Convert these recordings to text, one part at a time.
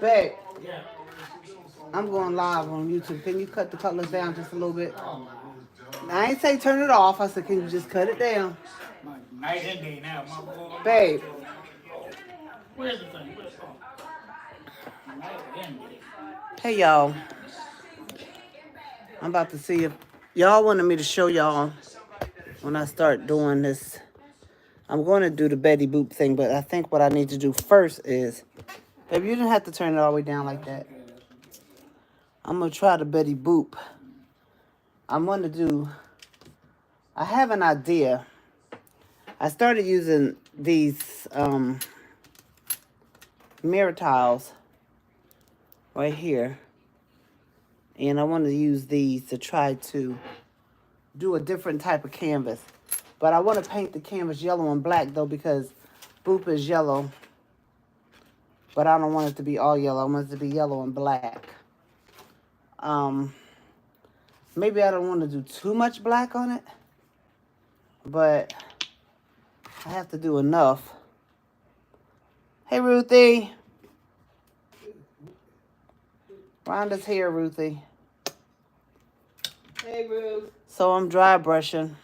Babe, I'm going live on YouTube. Can you cut the colors down just a little bit? I ain't say turn it off. I said, can you just cut it down? Night and day now. Babe. Where's the thing? Night and day. Hey, y'all. I'm about to see if y'all wanted me to show y'all when I start doing this. I'm going to do the Betty Boop thing, but I think what I need to do first is, babe, you didn't have to turn it all the way down like that. I'm going to try the Betty Boop. I'm going to do, I have an idea. I started using these mirror tiles right here. And I want to use these to try to do a different type of canvas. But I want to paint the canvas yellow and black, though, because Boop is yellow. But I don't want it to be all yellow. I want it to be yellow and black. Maybe I don't want to do too much black on it. But I have to do enough. Hey, Ruthie. Rhonda's here, Ruthie. Hey, Ruth. So I'm dry brushing.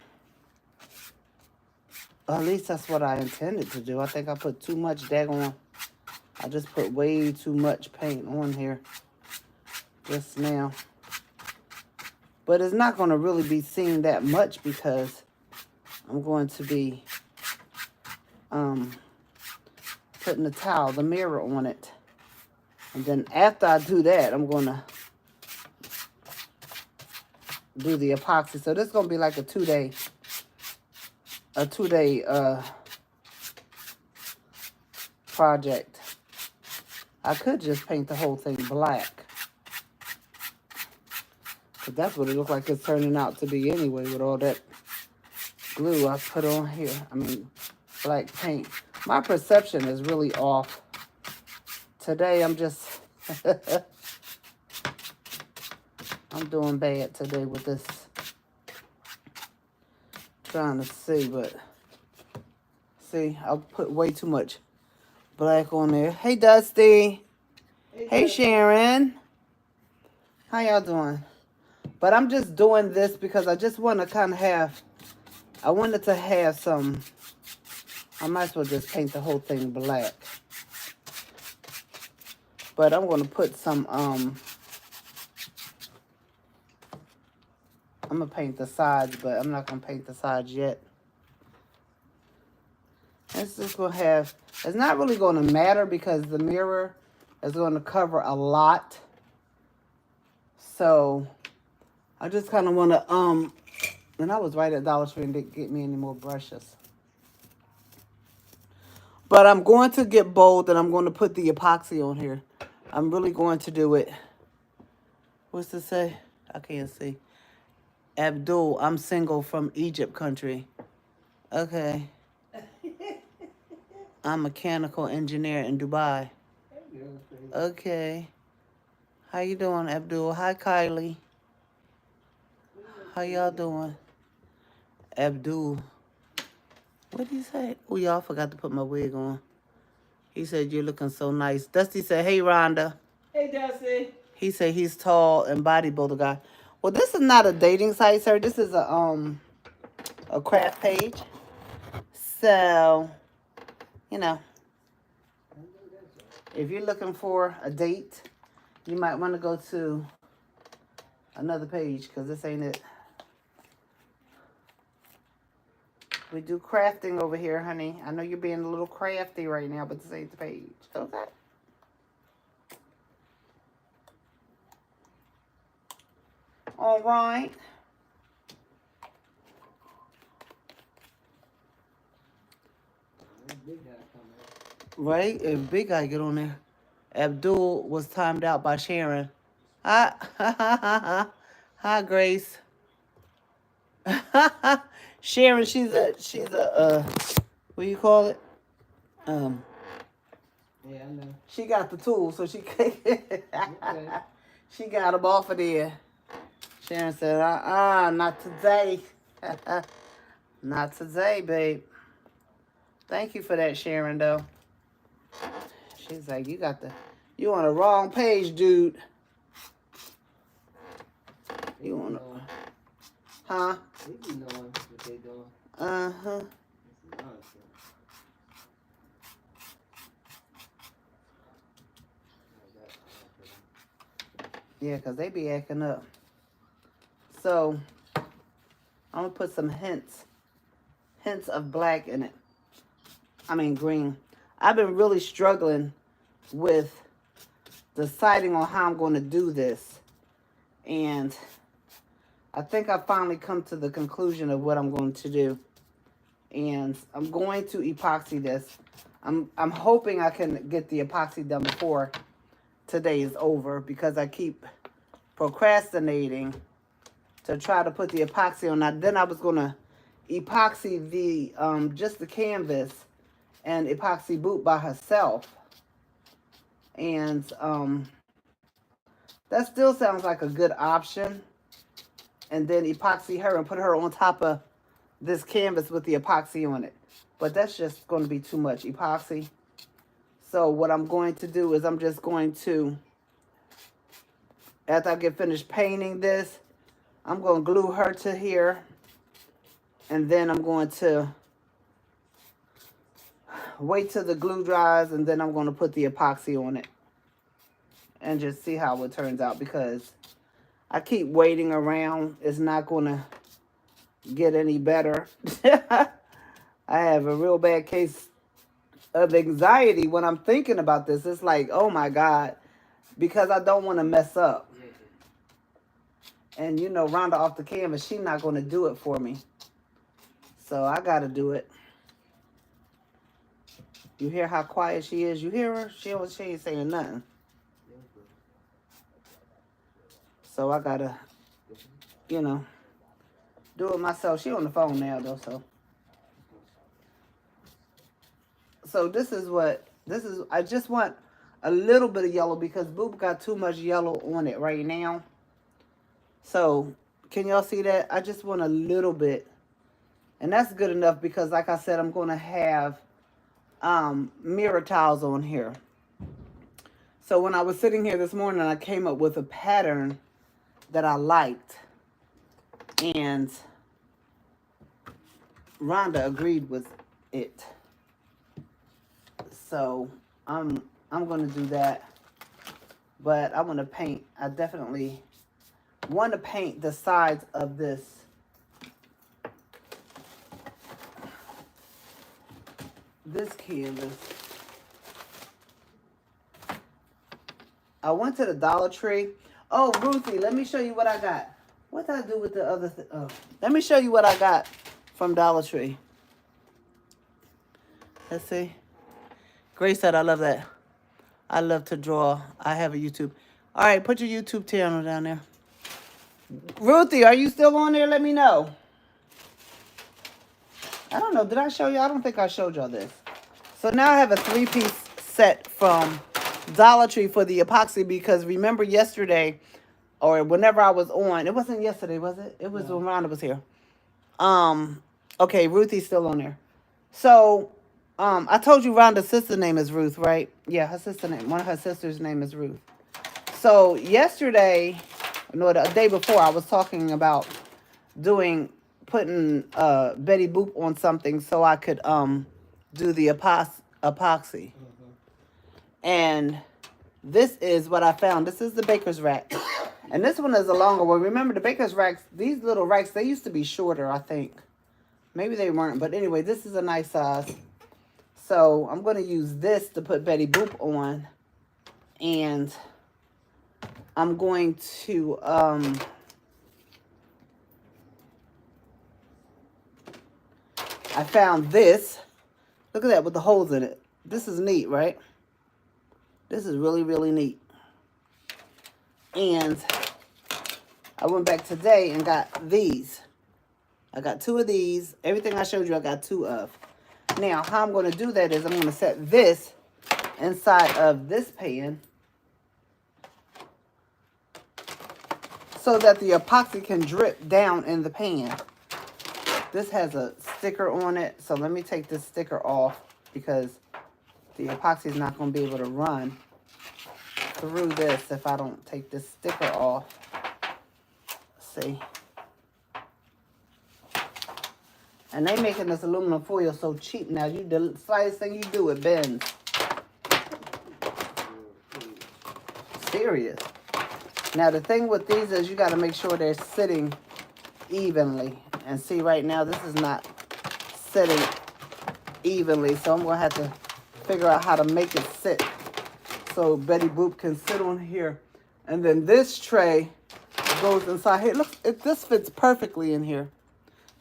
At least that's what I intended to do. I think I put too much daggone. I just put way too much paint on here just now. But it's not going to really be seen that much because I'm going to be putting the towel, the mirror on it. And then after I do that, I'm going to do the epoxy. So this is going to be like a two-day project. I could just paint the whole thing black. But that's what it looks like it's turning out to be anyway with all that glue I put on here. I mean, black paint. My perception is really off. Today I'm just... I'm doing bad today with this. Trying to see, but... See, I'll put way too much black on there. Hey, Dusty. Hey, Sharon. How y'all doing? But I'm just doing this because I just want to kind of have... I wanted to have some... I might as well just paint the whole thing black. But I'm going to put some... I'm going to paint the sides, but I'm not going to paint the sides yet. It's just going to have... It's not really going to matter because the mirror is going to cover a lot. So, I just kind of want to... And I was right at Dollar Tree and didn't get me any more brushes. But I'm going to get bold and I'm going to put the epoxy on here. I'm really going to do it. What's this say? I can't see. Abdul, I'm single from Egypt country. Okay. I'm mechanical engineer in Dubai. Okay. How you doing, Abdul? Hi, Kylie. How y'all doing? Abdul. What did he say? Oh, y'all forgot to put my wig on. He said, you're looking so nice. Dusty said, hey, Rhonda. Hey, Dusty. He said he's tall and bodybuilder guy. Well, this is not a dating site, sir. This is a craft page. So, you know, if you're looking for a date, you might want to go to another page because this ain't it. We do crafting over here, honey. I know you're being a little crafty right now, but this ain't the page. Okay. All right. Right? If big guy get on there. Abdul was timed out by Sharon. Hi, Grace. Sharon, she's a what do you call it? Yeah, I know. She got the tools, so she can't. Okay. She got them off of there. Sharon said, not today. Not today, babe. Thank you for that, Sharon, though. She's like, you got You on the wrong page, dude. You on the... Huh? They be knowing what they doing. Uh-huh. It's nonsense. Yeah, because they be acting up. So, I'm going to put some hints of black in it. I mean green. I've been really struggling with deciding on how I'm going to do this. And I think I finally come to the conclusion of what I'm going to do. And I'm going to epoxy this. I'm hoping I can get the epoxy done before today is over, because I keep procrastinating to try to put the epoxy on. Then I was going to epoxy the just the canvas and epoxy boot by herself. And that still sounds like a good option. And then epoxy her and put her on top of this canvas with the epoxy on it. But that's just going to be too much epoxy. So what I'm going to do is I'm just going to, after I get finished painting this, I'm going to glue her to here. And then I'm going to wait till the glue dries, and then I'm going to put the epoxy on it. And just see how it turns out, because I keep waiting around. It's not going to get any better. I have a real bad case of anxiety when I'm thinking about this. It's like, oh my God, because I don't want to mess up. And you know, Rhonda off the canvas, she's not going to do it for me. So I got to do it. You hear how quiet she is? You hear her? She ain't saying nothing. So I got to, you know, do it myself. She on the phone now though, so. So this is, I just want a little bit of yellow because Boop got too much yellow on it right now. So, can y'all see that? I just want a little bit. And that's good enough because, like I said, I'm going to have mirror tiles on here. So, when I was sitting here this morning, I came up with a pattern that I liked. And Rhonda agreed with it. So, I'm going to do that. But I want to paint. I definitely want to paint the sides of this canvas. I went to the Dollar Tree. Oh, Ruthie, let me show you what I got. What did I do with the other thing? Oh, let me show you what I got from Dollar Tree. Let's see. Grace said, I love that. I love to draw. I have a YouTube. All right, put your YouTube channel down there. Ruthie, are you still on there? Let me know. I don't know. Did I show you? I don't think I showed y'all this. So now I have a 3-piece set from Dollar Tree for the epoxy because remember yesterday or whenever I was on, it wasn't yesterday, was it? It was when Rhonda was here. Okay, Ruthie's still on there. So, I told you Rhonda's sister's name is Ruth, right? Yeah, her sister name, one of her sisters' name is Ruth. So yesterday, no, the day before, I was talking about putting Betty Boop on something so I could do the epoxy. And this is what I found. This is the baker's rack. And this one is a longer one. Remember the baker's racks, these little racks, they used to be shorter, I think. Maybe they weren't, but anyway, this is a nice size. So I'm going to use this to put Betty Boop on. And I'm going to I found this. Look at that with the holes in it. This is neat, right? This is really, really neat. And I went back today and got these. I got 2 of these. Everything I showed you, I got 2 of. Now, how I'm going to do that is I'm going to set this inside of this pan so that the epoxy can drip down in the pan. This has a sticker on it, so let me take this sticker off because the epoxy is not going to be able to run. through this if I don't take this sticker off. Let's see. And they making this aluminum foil so cheap now. The slightest thing you do, it bends. Serious. Now the thing with these is you got to make sure they're sitting evenly. And see, right now this is not sitting evenly, so I'm gonna have to figure out how to make it sit so Betty Boop can sit on here. And then this tray goes inside here. Look, this fits perfectly in here.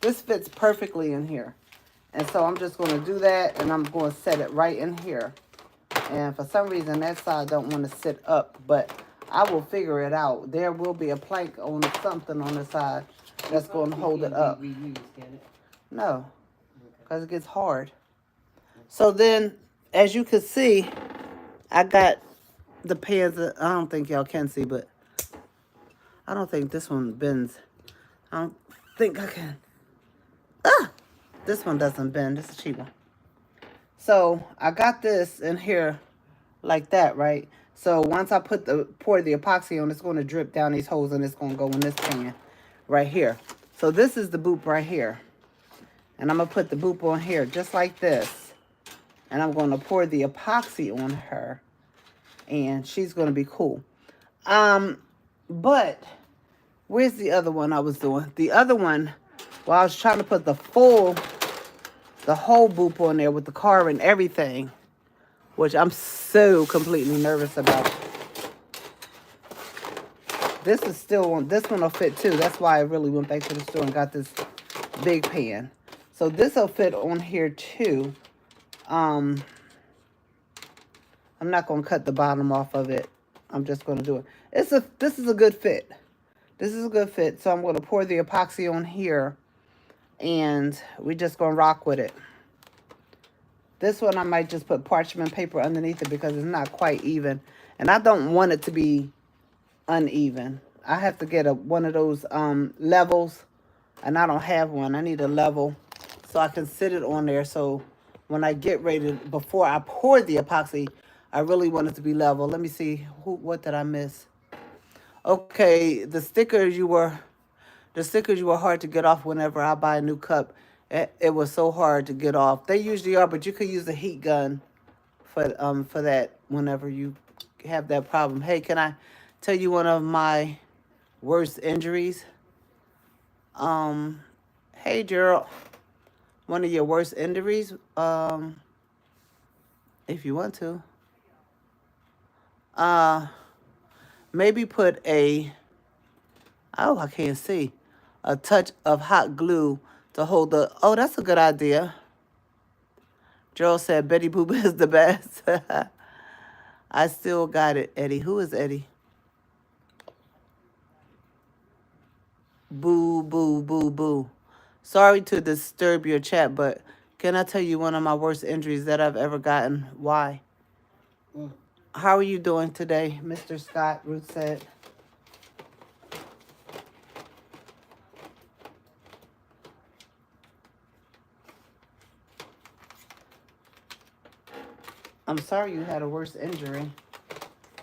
This fits perfectly in here. And so I'm just going to do that, and I'm going to set it right in here. And for some reason, that side don't want to sit up, but I will figure it out. There will be a plank on something on the side that's going to hold it up. No, because it gets hard. So then, as you can see, I got the pans. I don't think y'all can see, but I don't think this one bends. I don't think I can. Ah! This one doesn't bend. It's a cheap one. So I got this in here like that, right? So once I pour the epoxy on, it's going to drip down these holes, and it's going to go in this pan right here. So this is the boop right here. And I'm going to put the boop on here just like this. And I'm going to pour the epoxy on her. And she's going to be cool. But where's the other one I was doing? The other one, well, I was trying to put the whole boop on there with the car and everything, which I'm so completely nervous about. This is still on. This one will fit too. That's why I really went back to the store and got this big pan. So this will fit on here too. I'm not going to cut the bottom off of it. I'm just going to do it. This is a good fit. This is a good fit. So I'm going to pour the epoxy on here, and we're just going to rock with it. This one I might just put parchment paper underneath it because it's not quite even. And I don't want it to be uneven. I have to get one of those levels, and I don't have one. I need a level so I can sit it on there. So when I get ready, before I pour the epoxy, I really want it to be level. Let me see. What did I miss? Okay, the stickers you were hard to get off whenever I buy a new cup. It was so hard to get off. They usually are, but you could use a heat gun for that whenever you have that problem. Hey, can I tell you one of my worst injuries? Hey, Gerald, one of your worst injuries, if you want to. Maybe put I can't see, a touch of hot glue to hold oh, that's a good idea. Gerald said Betty Boop is the best. I still got it, Eddie. Who is Eddie? Boo, boo, boo, boo. Sorry to disturb your chat, but can I tell you one of my worst injuries that I've ever gotten? Why? How are you doing today, Mr. Scott? Ruth said. I'm sorry you had a worse injury,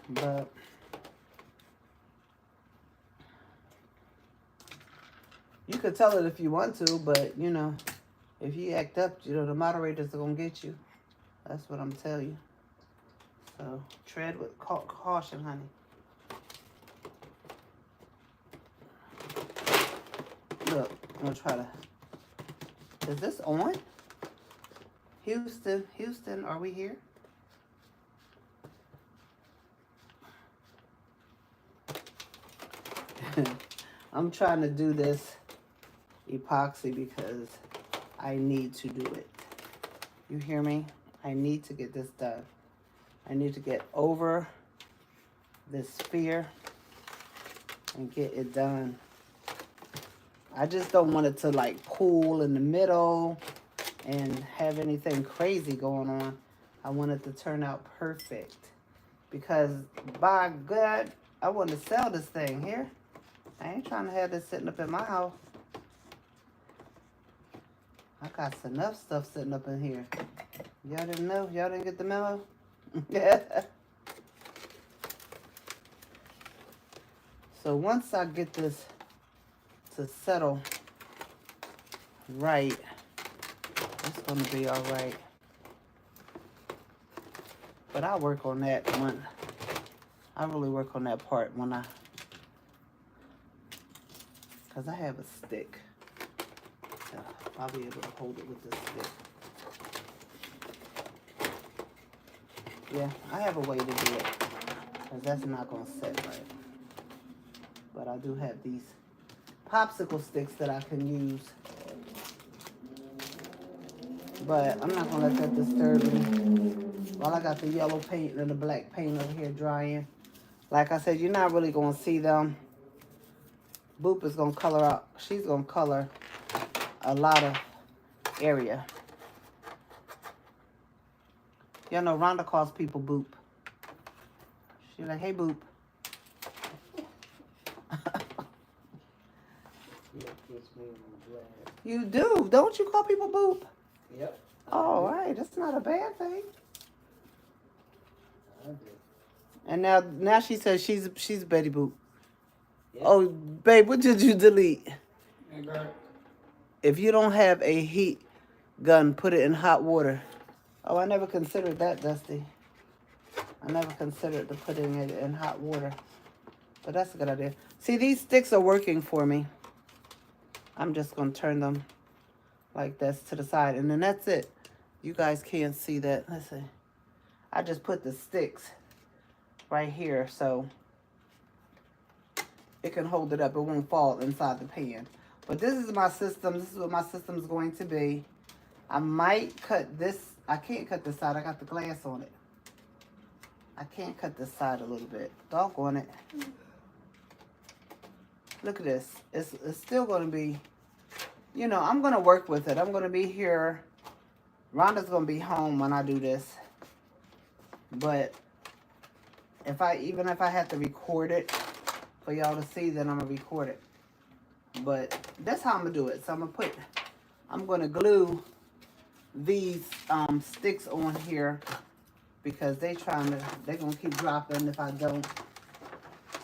but you could tell it if you want to, but, you know, if you act up, the moderators are going to get you. That's what I'm telling you. So, tread with caution, honey. Look, I'm going to try to... Is this on? Houston, are we here? I'm trying to do this epoxy because I need to do it. You hear me? I need to get this done. I need to get over this fear and get it done. I just don't want it to like pool in the middle and have anything crazy going on. I want it to turn out perfect because by God, I want to sell this thing here. I ain't trying to have this sitting up in my house. I got enough stuff sitting up in here. Y'all didn't know? Y'all didn't get the memo? So once I get this to settle right, it's gonna be all right. But I work on that when I really work on that part when cause I have a stick. So I'll be able to hold it with this stick. Yeah, I have a way to do it, cause that's not gonna set right. But I do have these popsicle sticks that I can use. But I'm not gonna let that disturb me. While I got the yellow paint and the black paint over here drying. Like I said, you're not really gonna see them. Boop is gonna color out. She's gonna color a lot of area. Y'all know Rhonda calls people Boop. She's like, hey Boop. Yeah, kiss me and I'm glad. You do, don't you call people Boop? Yep. Oh, right, that's not a bad thing. I do. And now she says she's Betty Boop. Yep. Oh, babe, what did you delete? And got If you don't have a heat gun, put it in hot water. Oh, I never considered that, Dusty. I never considered to putting it in hot water. But that's a good idea. See, these sticks are working for me. I'm just going to turn them like this to the side. And then that's it. You guys can't see that. Let's see. I just put the sticks right here so it can hold it up. It won't fall inside the pan. But this is my system. This is what my system is going to be. I might cut this. I can't cut this side. I got the glass on it. I can't cut this side a little bit. Doggone it. Look at this. It's still going to be, you know, I'm going to work with it. I'm going to be here. Rhonda's going to be home when I do this. But even if I have to record it for y'all to see, then I'm going to record it. But that's how I'm going to do it. So I'm going to glue these sticks on here because they're going to keep dropping if I don't.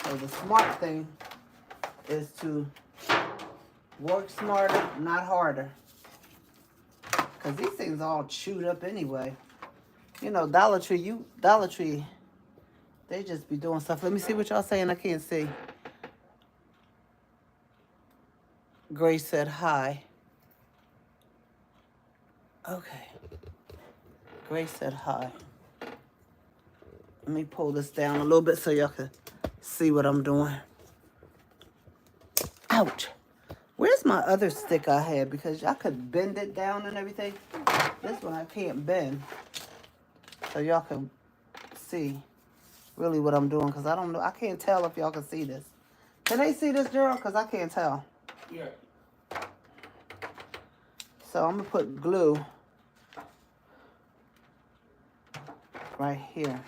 So the smart thing is to work smarter, not harder. Because these things all chewed up anyway. You know, Dollar Tree, they just be doing stuff. Let me see what y'all saying. I can't see. Grace said hi. Okay. Grace said hi. Let me pull this down a little bit so y'all can see what I'm doing. Ouch. Where's my other stick I had? Because y'all could bend it down and everything. This one I can't bend. So y'all can see really what I'm doing. Because I don't know. I can't tell if y'all can see this. Can they see this, girl? Because I can't tell. yeah. So I'm going to put glue right here.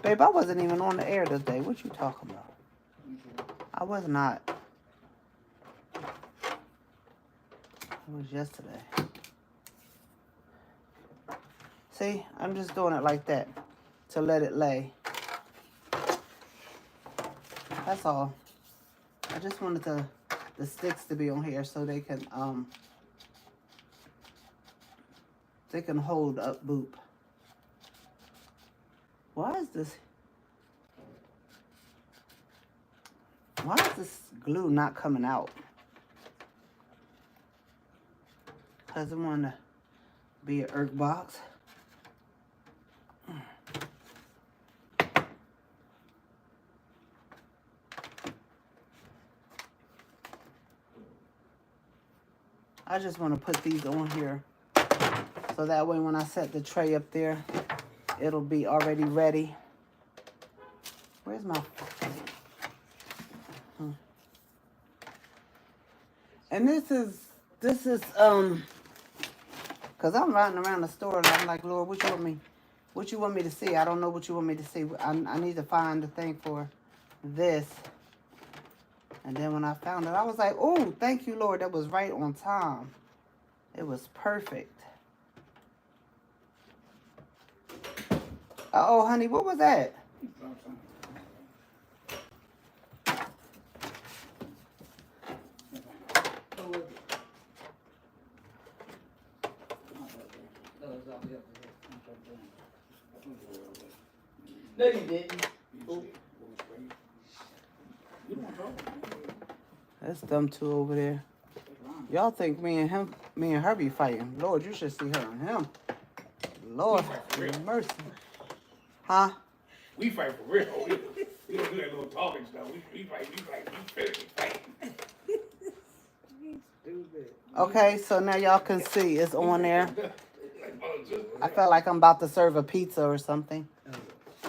Babe, I wasn't even on the air today. What you talking about? I was not. It was yesterday. See, I'm just doing it like that to let it lay. That's all. I just wanted the sticks to be on here so they can hold up Boop. Why is this glue not coming out? Because I want to be an Erk box. I just want to put these on here so that way when I set the tray up there, it'll be already ready. Where's my... And this is because I'm riding around the store and I'm like, Lord, what you want me to see? I don't know what you want me to see. I need to find the thing for this. And then when I found it, I was like, oh, thank you, Lord. That was right on time. It was perfect. Uh-oh, honey, what was that? color was it? No, it's all the No, you didn't. You don't talk. That's them two over there. Y'all think me and her be fighting. Lord, you should see her and him. Lord, mercy. Huh? We fight for real. We don't do that little talking stuff. We fight. We fight. Stupid. Okay, so now y'all can see it's on there. I felt like I'm about to serve a pizza or something.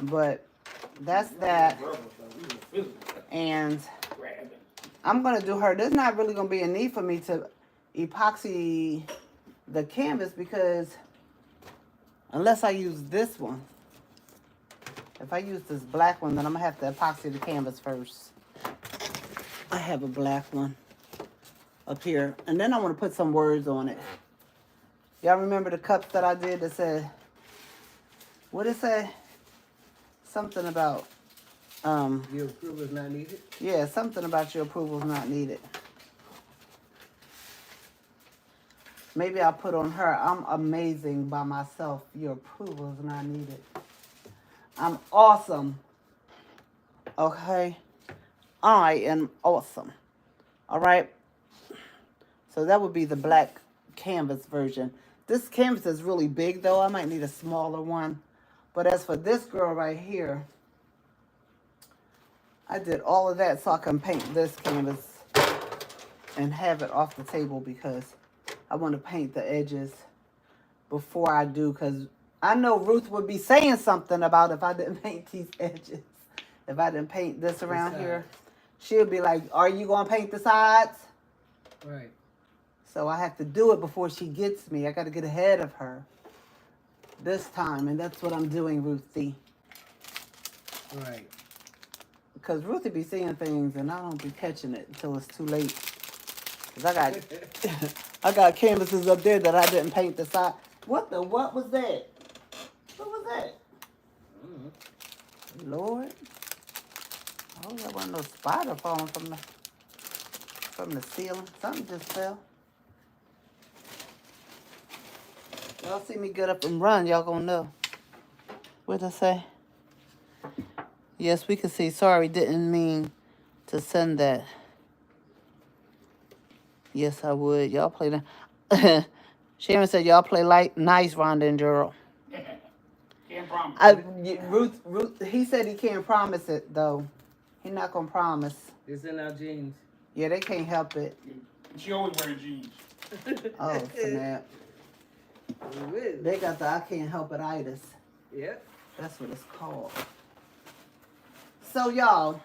But that's that. And I'm going to do her. There's not really going to be a need for me to epoxy the canvas because unless I use this one. If I use this black one, then I'm going to have to epoxy the canvas first. I have a black one up here. And then I want to put some words on it. Y'all remember the cups that I did that said, what did it say? Something about, Your approval is not needed? yeah, something about your approval is not needed. Maybe I'll put on her, I'm amazing by myself. Your approval is not needed. I'm awesome. Okay? I am awesome. All right? So that would be the black canvas version. This canvas is really big, though. I might need a smaller one. But as for this girl right here, I did all of that so I can paint this canvas and have it off the table because I want to paint the edges before I do, because I know Ruth would be saying something about if I didn't paint these edges. If I didn't paint this around here, she'll be like, are you going to paint the sides? Right. So I have to do it before she gets me. I got to get ahead of her this time, and that's what I'm doing, Ruthie. Right. Because Ruthie be seeing things, and I don't be catching it until it's too late. Because I got canvases up there that I didn't paint the side. What was that? What was that? Mm-hmm. Lord. Oh, there wasn't no spider falling from the ceiling. Something just fell. Y'all see me get up and run, y'all gonna know. What'd I say? Yes, we can see. Sorry, didn't mean to send that. Yes, I would. Y'all play that. Sharon said y'all play nice, Rhonda and Gerald. Can't promise. Ruth, he said he can't promise it, though. He not gonna promise. It's in our genes. Yeah, they can't help it. She always wearing jeans. Oh, snap. They got the I can't help it itis. Yep. That's what it's called. So, y'all,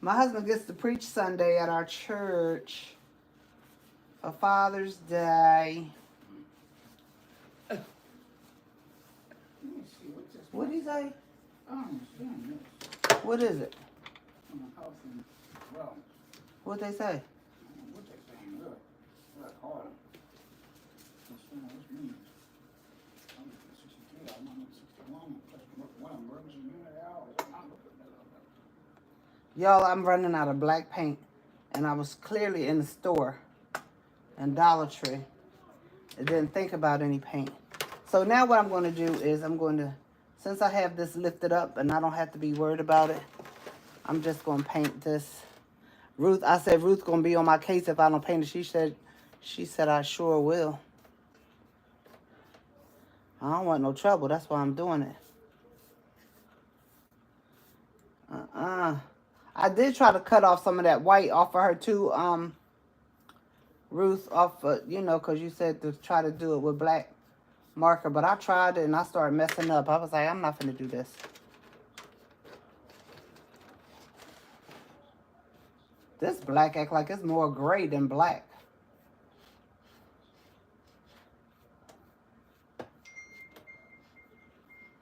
my husband gets to preach Sunday at our church for Father's Day. What did he say? What is it? What they say? Y'all, I'm running out of black paint, and I was clearly in the store in Dollar Tree. I didn't think about any paint. So now what I'm going to do is I'm going to, since I have this lifted up and I don't have to be worried about it, I'm just going to paint this. I said Ruth's going to be on my case if I don't paint it. She said I sure will. I don't want no trouble. That's why I'm doing it. I did try to cut off some of that white off of her too, Ruth, off of, because you said to try to do it with black marker. But I tried it and I started messing up. I was like, I'm not going to do this. This black act like it's more gray than black.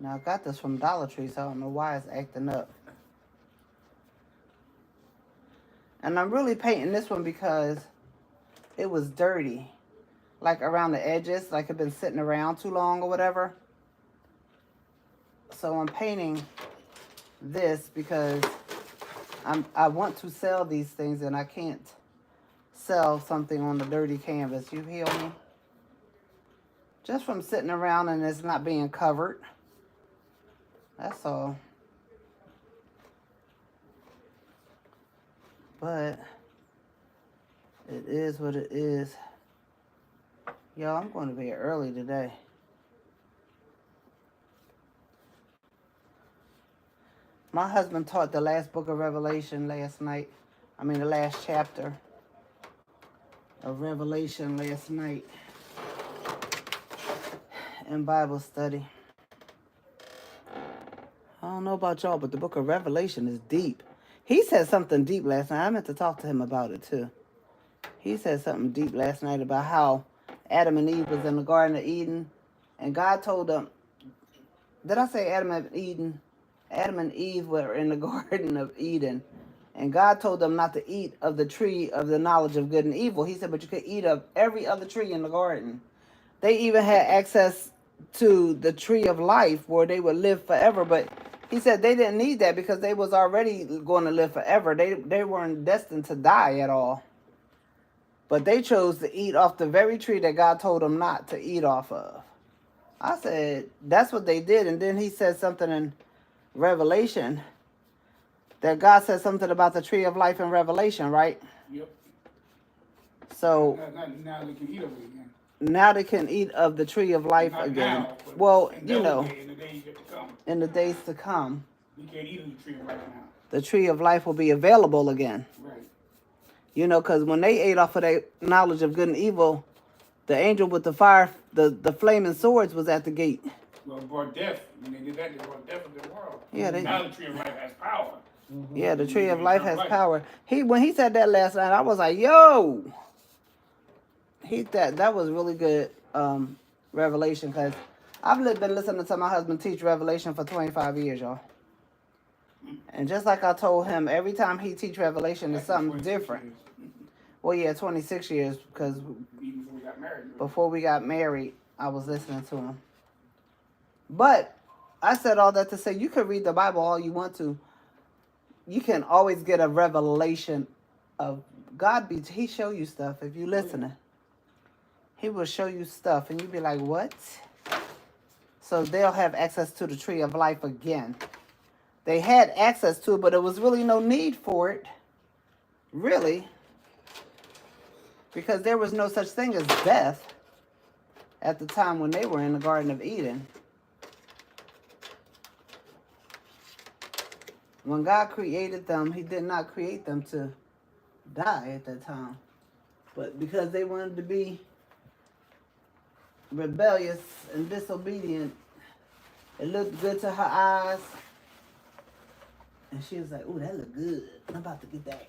Now, I got this from Dollar Tree, so I don't know why it's acting up. And I'm really painting this one because it was dirty. Like around the edges, like it been sitting around too long or whatever. So I'm painting this because I want to sell these things and I can't sell something on the dirty canvas. You hear me? Just from sitting around and it's not being covered. That's all. But it is what it is. Y'all, I'm going to bed early today. My husband taught the last book of Revelation last night. I mean, the last chapter of Revelation last night in Bible study. I don't know about y'all, but the book of Revelation is deep. He said something deep last night. I meant to talk to him about it too. He said something deep last night about how Adam and Eve was in the Garden of Eden, and God told them, did I say Adam and Eden? Adam and Eve were in the Garden of Eden, and God told them not to eat of the tree of the knowledge of good and evil. He said, but you could eat of every other tree in the garden. They even had access to the tree of life where they would live forever, but he said they didn't need that because they was already going to live forever. They weren't destined to die at all. But they chose to eat off the very tree that God told them not to eat off of. I said, that's what they did. And then he said something in Revelation that God said something about the tree of life in Revelation, right? Yep. So Now they can eat of it again. now they can eat of the tree of life Not again. now, but Well, in you those know, days, in the days yet to come, in the days to come, we can't eat of the tree right now. the tree of life will be available again. Right. You know, because when they ate off of that knowledge of good and evil, the angel with the fire, the flaming swords was at the gate. Well, it brought death. When they did that, they brought death into the world. Yeah, Now the tree of life has power. Yeah, the tree of Mhm. life has power. When he said that last night, I was like, yo. That was really good revelation, because I've been listening to my husband teach Revelation for 25 years, y'all. And just like I told him, every time he teach Revelation, it's something different. Years. Well, yeah, 26 years, because Even before we got married. before we got married, I was listening to him. But I said all that to say, you can read the Bible all you want to. You can always get a revelation of God. He show you stuff if you listening. He will show you stuff, and you be like, what? So they'll have access to the tree of life again. They had access to it, but there was really no need for it. Really. Because there was no such thing as death at the time when they were in the Garden of Eden. When God created them, he did not create them to die at that time. But because they wanted to be rebellious and disobedient, it looked good to her eyes. And she was like, ooh, that look good. I'm about to get that.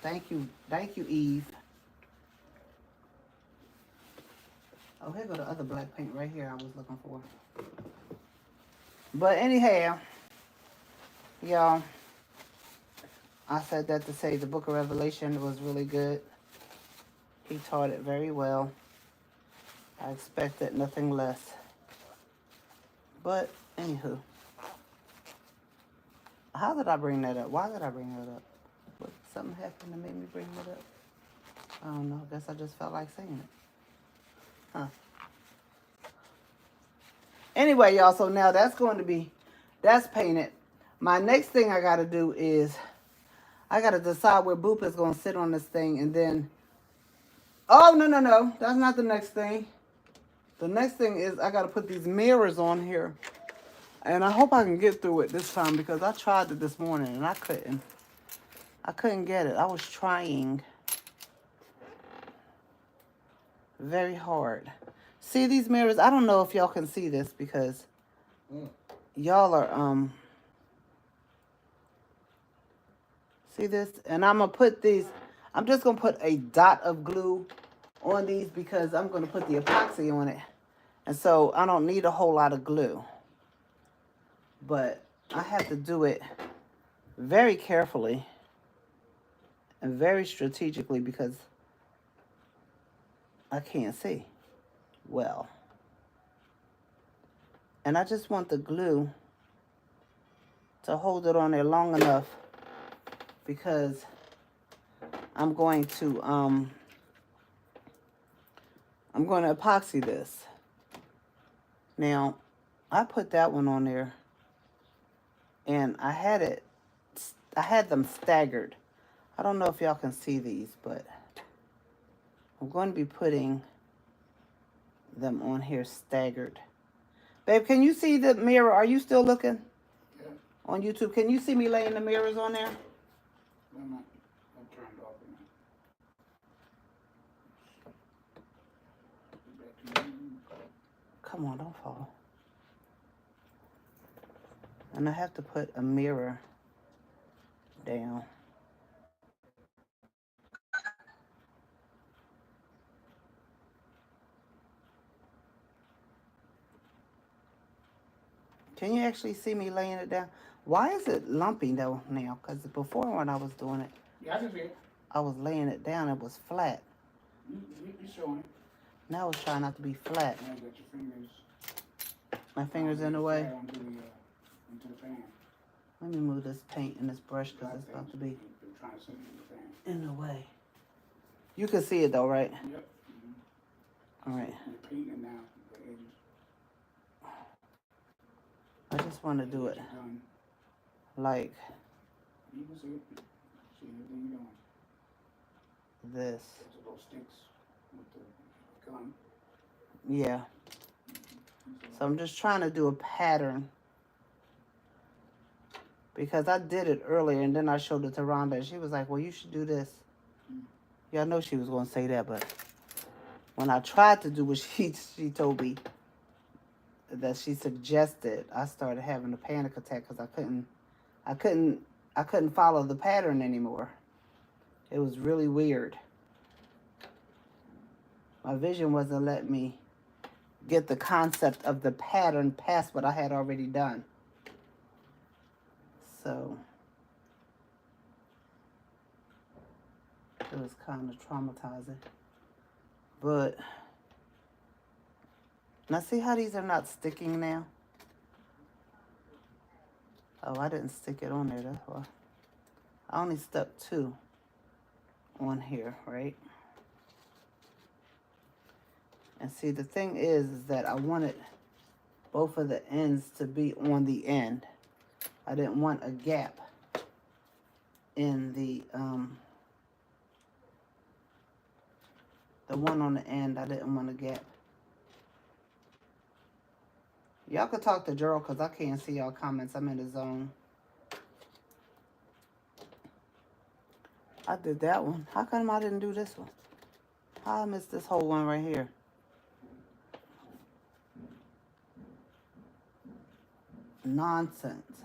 Thank you, Eve. Oh, here go the other black paint right here I was looking for. But anyhow, y'all, I said that to say the book of Revelation was really good. He taught it very well. I expected nothing less. But, anywho. How did I bring that up? Why did I bring that up? What, something happened to make me bring that up? I don't know. I guess I just felt like saying it. Huh. Anyway, y'all, so now that's painted. My next thing I got to do is I got to decide where Boop is going to sit on this thing, and then... Oh, no. That's not the next thing. The next thing is I got to put these mirrors on here. And I hope I can get through it this time, because I tried it this morning and I couldn't. I couldn't get it. I was trying very hard. See these mirrors? I don't know if y'all can see this, because y'all are see this? And I'm gonna put these, I'm just gonna put a dot of glue on these, because I'm gonna put the epoxy on it. And so I don't need a whole lot of glue. But I have to do it very carefully and very strategically, because I can't see well. And I just want the glue to hold it on there long enough because I'm going to epoxy this. Now, I put that one on there and I had them staggered. I don't know if y'all can see these, but I'm going to be putting them on here staggered. Babe, can you see the mirror? Are you still looking? Yeah. On YouTube? Can you see me laying the mirrors on there? I'm turned off now. Come on, don't fall. And I have to put a mirror down. Can you actually see me laying it down? Why is it lumpy though now? Because before when I was doing it, Yeah, I can see it. I was laying it down, it was flat. You showing it. Now it's trying not to be flat. Now you got your fingers. My fingers in the way. Into the pan. Let me move this paint and this brush because it's about to be You're trying to set it in the pan. in the way. You can see it though, right? Yep. All right. You're painting now the edges. I just want to do it Done. like You can see it. See everything you're doing. this. There's little sticks with the gun. Yeah. So I'm just trying to do a pattern because I did it earlier and then I showed it to Rhonda and she was like, well, you should do this. Yeah, I know she was going to say that, but when I tried to do what she told me that she suggested, I started having a panic attack because I couldn't follow the pattern anymore. It was really weird. My vision wasn't letting me get the concept of the pattern past what I had already done. So it was kind of traumatizing. But now see how these are not sticking now? Oh, I didn't stick it on there, that's why. I only stuck 2 on here, right? And see, the thing is that I wanted both of the ends to be on the end. I didn't want a gap in the one on the end. I didn't want a gap. Y'all could talk to Gerald because I can't see y'all comments. I'm in the zone. I did that one. How come I didn't do this one? How I missed this whole one right here? Nonsense.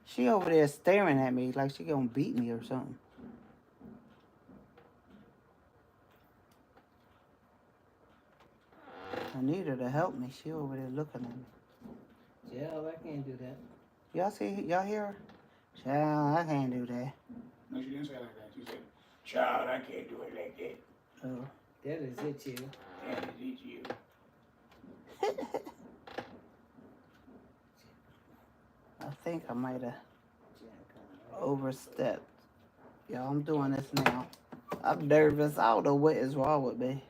She over there staring at me like she gonna beat me or something. I need her to help me. She over there looking at me. Yeah, I can't do that. Y'all see? Y'all hear her? Child, I can't do that. No, she didn't say it like that. She said, child, I can't do it like that. Oh. That is it, you. That is it, you. I think I might have overstepped. Y'all, I'm doing this now. I'm nervous. I don't know what is wrong with me.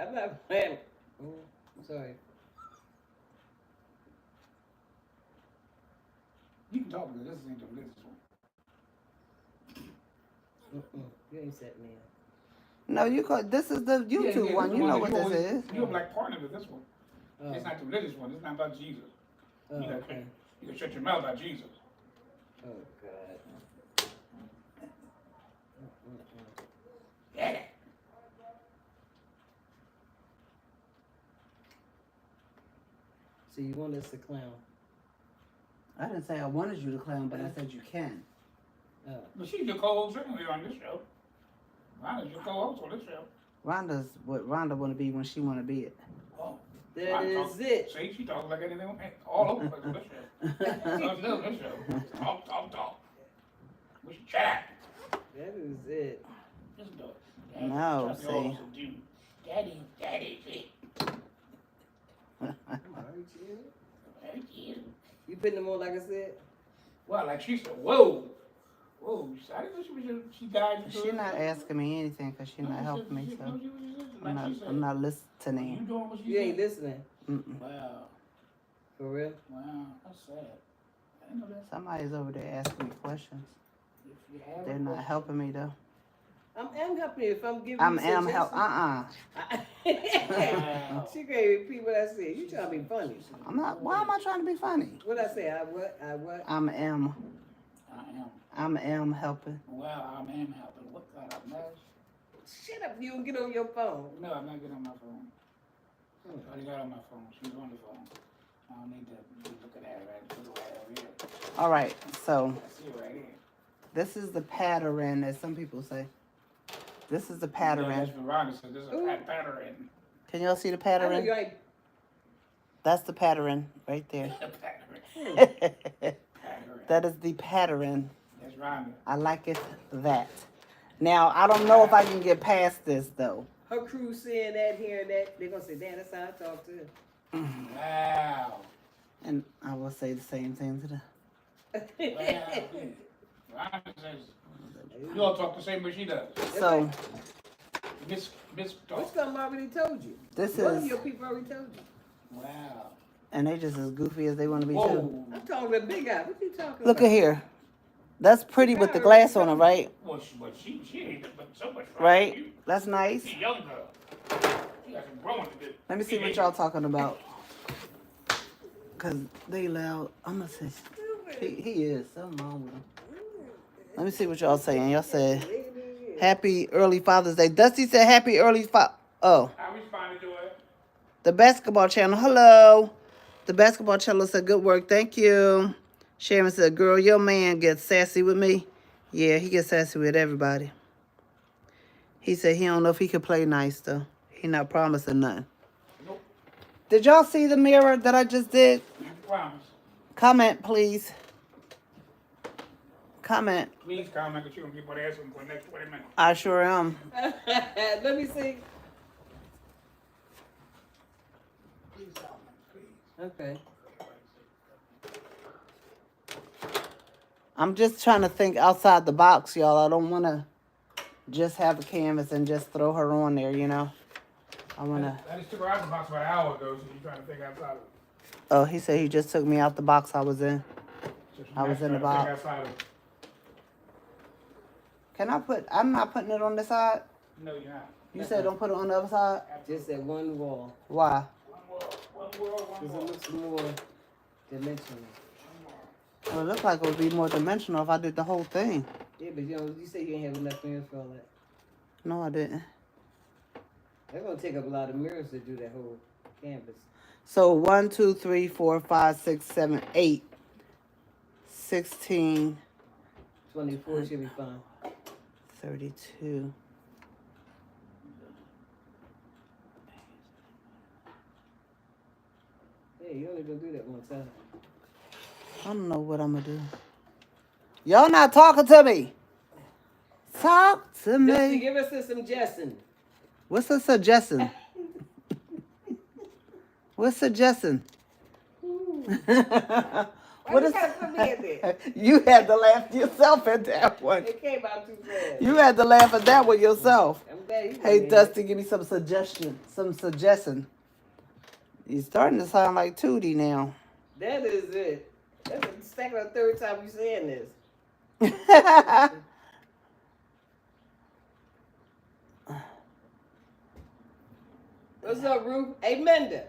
I'm not playing. I'm sorry. You can talk because this ain't the religious one. You ain't set me up. No, you could. This is the YouTube one. You know what this is. You're a black partner with this one. Oh. It's not the religious one. It's not about Jesus. Oh, You gotta, okay. you gotta shut your mouth about Jesus. Oh, God. Get it. So you want us to clown? I didn't say I wanted you to clown, but I said you can. Oh. But she's your co-host anyway on this show. Rhonda's your co-host on this show. Rhonda's what Rhonda want to be when she want to be it. Oh. That is it. See, she talks like anything all over the place on this show. She loves this show. Talk. We should chat. That is it. Just do it. No, Daddy, see. Daddy, it. putting them on like I said? Well, like she said, whoa. Whoa. I didn't know she died. She's not asking me anything because she's not helping me, so I'm not You listening. doing what she You ain't said? listening. Mm-mm. Wow. For real? Wow. That's sad. I didn't know that. Somebody's over there asking me questions. If you have They're a not question- helping me though. I'm helping you if I'm giving I'm you am suggestions. help. Wow. She can't repeat what I said. You trying to be funny. I'm not. Why am I trying to be funny? What I say? I what? I what? I'm am. I am. Helping. Well, I am helping. What kind of mess? Shut up, you and get on your phone. No, I'm not getting on my phone. I already got on my phone. She's on the phone. I don't need to be looking at her. I put it right over here. All right. So I see it right here. this is the pattern, as some people say. This is the Yeah, pattern. that's Veronica said this is Ooh. a pattern. Can y'all see the I know pattern? you ain't. That's the pattern right there. Pattern. That is the pattern. That's Rhonda. I like it that. Now I don't know if I can get past this though. Her crew seeing that, hearing that, they're gonna say, "Damn, that's how I talk to her." Wow. And I will say the same thing to them. Wow. Rhonda says, you all talk the same way she does. So Miss Which talk. something I already told you. this One of is, your people already told you. Wow. and they just as goofy as they want to be too. Whoa. I'm talking to the big guy. What you talking Look about? at here. That's pretty with the glass on it, right? Well, she ain't but so much. Right? You. That's nice. She young girl. She got some growing to do. Let me see what y'all talking about. Cause they loud. I'm gonna say he is something wrong with him. Let me see what y'all saying. Y'all said happy early Father's Day. Dusty said happy early Oh, I responded to her. the basketball channel. Hello. The basketball channel said good work. Thank you. Sharon said, girl, your man gets sassy with me. Yeah, he gets sassy with everybody. He said he don't know if he could play nice though. He not promising nothing. Nope. Did y'all see the mirror that I just did? You promise. Comment, please. Comment. Please comment that you're going to keep on asking for the next 20 minutes. I sure am. Let me see. Please comment, please. Okay. I'm just trying to think outside the box, y'all. I don't want to just have a canvas and just throw her on there, you know. I want to... I just took her out of the box about an hour ago, so you're trying to think outside of it. Oh, he said he just took me out the box I was in. So she's I was in the trying to box. think outside of it. Can I put... I'm not putting it on this side. No, you're not. You said don't put it on the other side? Just at one wall. Why? One world, one world, one Because it world. looks more dimensional. Well, it looks like it would be more dimensional if I did the whole thing. Yeah, but you say you ain't have enough mirrors for all that. No, I didn't. They're gonna take up a lot of mirrors to do that whole canvas. So 1, 2, 3, 4, 5, 6, 7, 8, 16, 24 should be fine. 32. Hey, you only gonna do that one time. I don't know what I'm going to do. Y'all not talking to me. Talk to Just to me. give us a suggestion. What's the suggestion? What's suggestion? What is? Put me in there? You had to laugh yourself at that one. It came out too fast. You had to laugh at that one yourself. I'm glad you Hey, put me in Dusty, give me some suggestion. Some suggestion. You're starting to sound like Tootie now. there. That is it. That's the second or third time you saying this. What's up, Ruth? Hey, Menda.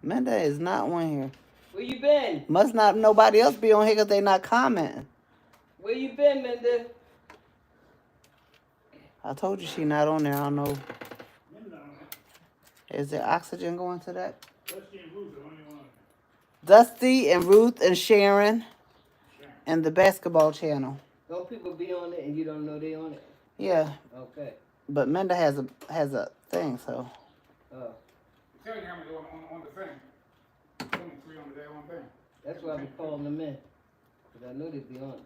Menda is not on here. Where you been? Must not nobody else be on here because they not commenting. Where you been, Menda? I told you she not on there. I don't know. Is there oxygen going to that? Dusty and Ruth and Sharon and the basketball channel. Don't people be on it and you don't know they on it? Yeah, Okay. but Menda has a thing, so. Oh, Tell you how many on the thing. Only 3 on the day, one thing. that's why I be calling them in. Because I know they be on it.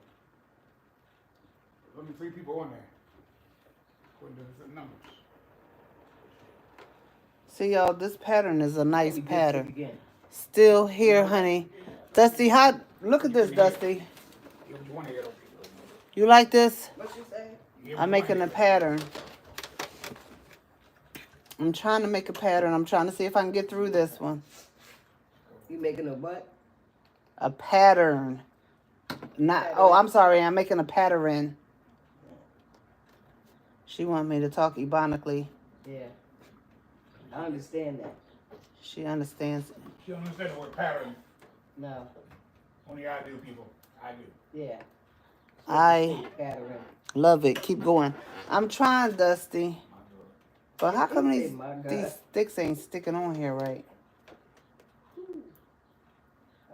There's only 3 people on there. According to the numbers. See, y'all, this pattern is a nice Maybe just pattern. Again. Still here, honey. Dusty, look at this, Dusty. You want to get over people. You like this? What you say? I'm making a pattern. I'm trying to make a pattern. I'm trying to see if I can get through this one. You making a what? A pattern. Oh, I'm sorry. I'm making a pattern. She wanted me to talk ebonically. Yeah. I understand that. She understands. You don't understand the word pattern. No. Only I do, people. I do. Yeah. I Pattern. love it. Keep going. I'm trying, Dusty. But how come these sticks ain't sticking on here right?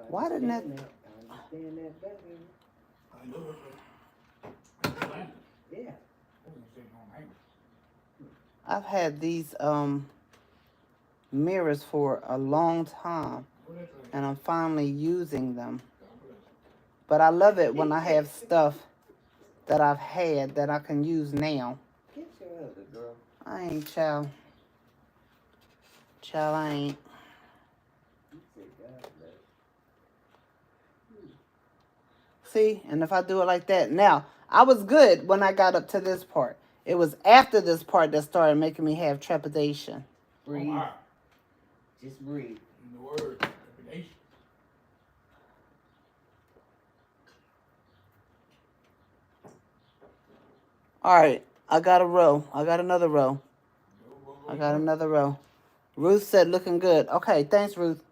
Why didn't that... I understand that better. I know it. Yeah. I've had these mirrors for a long time. And I'm finally using them. But I love it when I have stuff that I've had that I can use now. Get your other girl. I ain't, child. Child, I ain't. See, and if I do it like that. Now, I was good when I got up to this part. It was after this part that started making me have trepidation. Breathe. Just breathe. The word trepidation. All right, I got a row. I got another row. I got another row. Ruth said looking good. Okay, thanks, Ruth.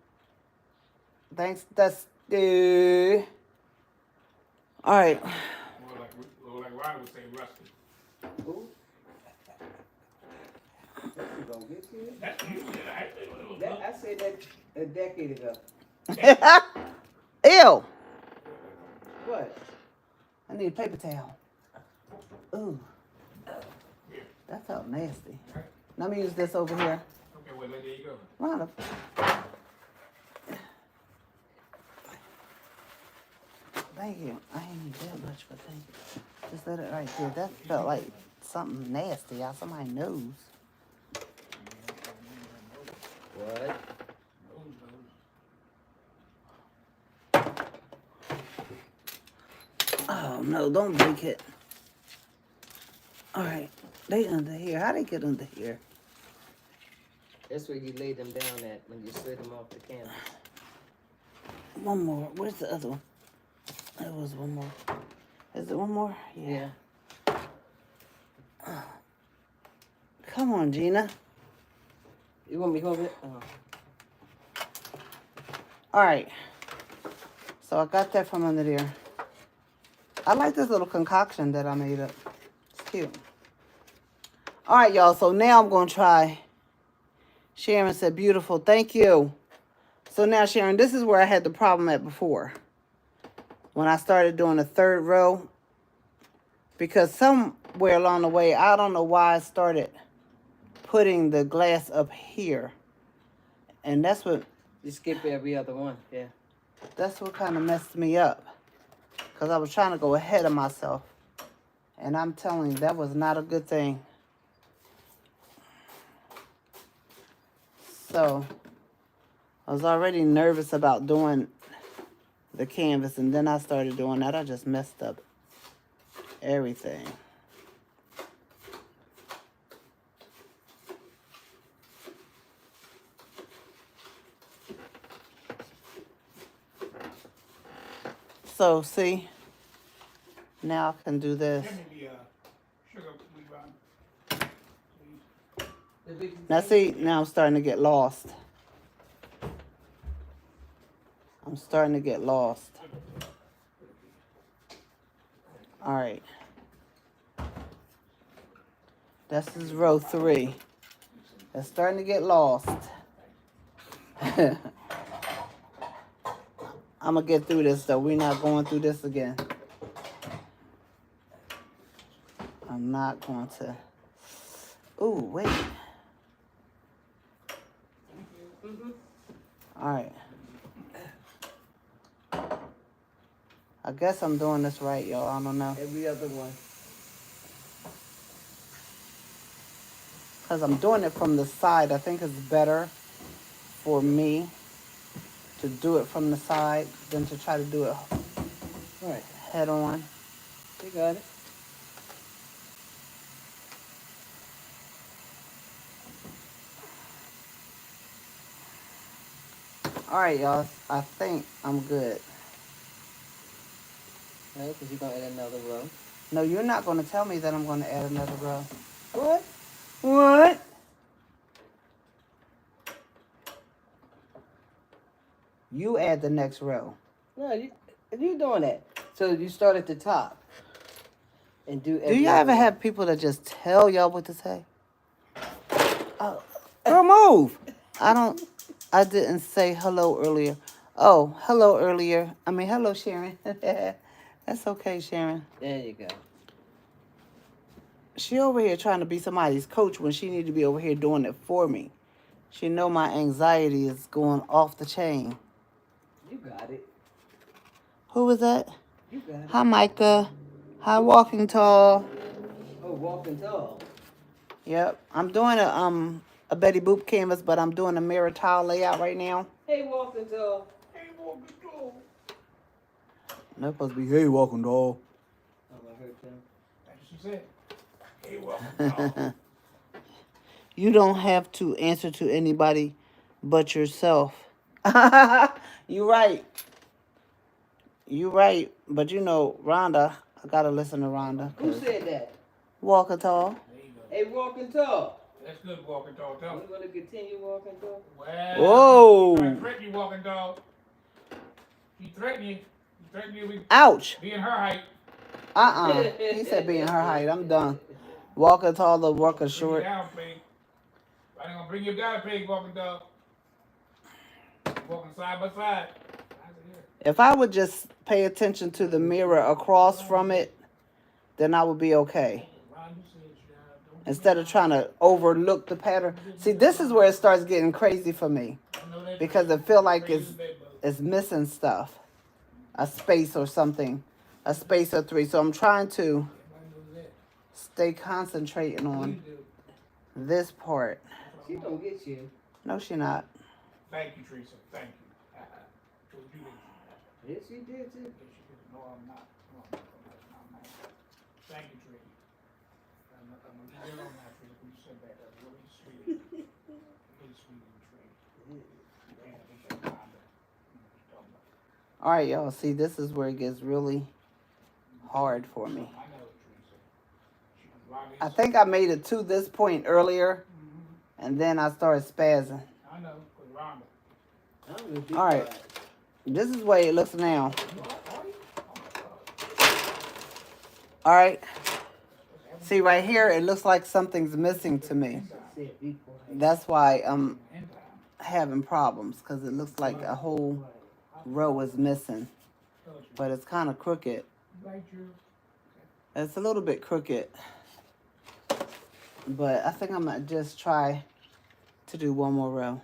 Thanks, Dusty. All right. Or like Ronnie would say, rusty. Who? That's gonna get you. That's I said that a decade ago. Ew. What? I need a paper towel. Ooh. That felt nasty. Let me use this over here. Okay, well, there you go. Rhonda. Thank you. I ain't need that much, but thank you. Just let it right there. That felt like something nasty out somebody's nose. What? Oh, no, don't break it. All right. They under here. How they get under here? That's where you lay them down at when you slid them off the canvas. One more. Where's the other one? There was one more. Is there one more? Yeah. Come on, Gina. You want me to hold it? All right. So I got that from under there. I like this little concoction that I made up. It's cute. All right, y'all. So now I'm going to try. Sharon said, beautiful. Thank you. So now, Sharon, this is where I had the problem at before. When I started doing the third row. Because somewhere along the way, I don't know why I started putting the glass up here. And that's what... You skip every other one, yeah. That's what kind of messed me up. Because I was trying to go ahead of myself. And I'm telling you, that was not a good thing. So, I was already nervous about doing the canvas. And then I started doing that. I just messed up everything. So, see, now I can do this. Now, see, now I'm starting to get lost. I'm starting to get lost. All right. This is row 3. It's starting to get lost. I'm going to get through this, though. We're not going through this again. I'm not going to. Ooh, wait. All right. I guess I'm doing this right, y'all. I don't know. Every other one. Because I'm doing it from the side. I think it's better for me to do it from the side than to try to do it Right. head on. You got it. All right, y'all. I think I'm good. No, because you're going to add another row. No, you're not going to tell me that I'm going to add another row. What? What? You add the next row. No, you're doing that. So you start at the top and do every Do y'all ever row. have people that just tell y'all what to say? Oh, girl, move. I didn't say hello earlier. Oh, hello earlier. I mean, hello, Sharon. That's okay, Sharon. There you go. She over here trying to be somebody's coach when she need to be over here doing it for me. She know my anxiety is going off the chain. You got it. Who was that? You got it. Hi, Micah. Hi, Walking Tall. Oh, walking tall. Yep, I'm doing a Betty Boop canvas, but I'm doing a mirror tile layout right now. Hey, walking tall. Hey, walking tall. That's supposed to be, hey, Walking Tall. Oh, I heard them. That's what she said. Hey, walking tall. You don't have to answer to anybody but yourself. You right. You right. But you know, Rhonda, I gotta listen to Rhonda. Who said that? Walking Tall. There you go. Hey, walking tall. That's good, walking tall. Tell me. We're going to continue walking tall. Well, Whoa. she's trying to threaten you, walking tall. She threatened you. She threatened you with Ouch. being her height. He said being her height. I'm done. Walking Tall, the worker Bring short. you down, pig. I ain't gonna bring you down, pig, walking tall. Walking side by side. If I would just pay attention to the mirror across from it, then I would be okay. Instead of trying to overlook the pattern. See, this is where it starts getting crazy for me. Because I feel like it's missing stuff. A space or something. A space or three. So I'm trying to stay concentrating on this part. She don't get you. No, she not. Thank you, Teresa. Thank you. Told you that. Yes, she did too. Yes, she did. No, I'm not. No, I'm not. Thank you, Teresa. I'm gonna leave it alone now, Teresa. When you said that, that's really sweet. Really sweet of you, Teresa. Yeah, I think that's Rhonda. All right, y'all. See, this is where it gets really hard for me. I know, Teresa. I think I made it to this point earlier, and then I started spazzing. I know, because Rhonda. I'm gonna be All right. quiet. This is the way it looks now. All right. See, right here, it looks like something's missing to me. Said be quiet. That's why I'm having problems, because it looks like a whole row is missing. But it's kind of crooked. It's a little bit crooked. But I think I'm going to just try to do one more row.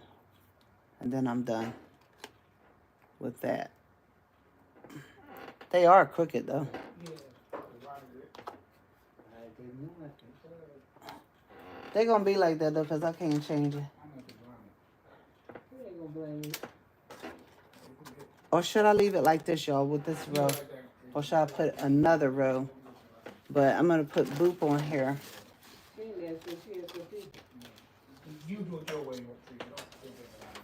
And then I'm done with that. They are crooked, though. They're going to be like that, though, because I can't change it. You ain't gonna blame me. Or should I leave it like this, y'all, with this row? Or should I put another row? But I'm going to put Boop on here. She ain't there, so she has to be. You do it your way, Teresa. Don't do it around.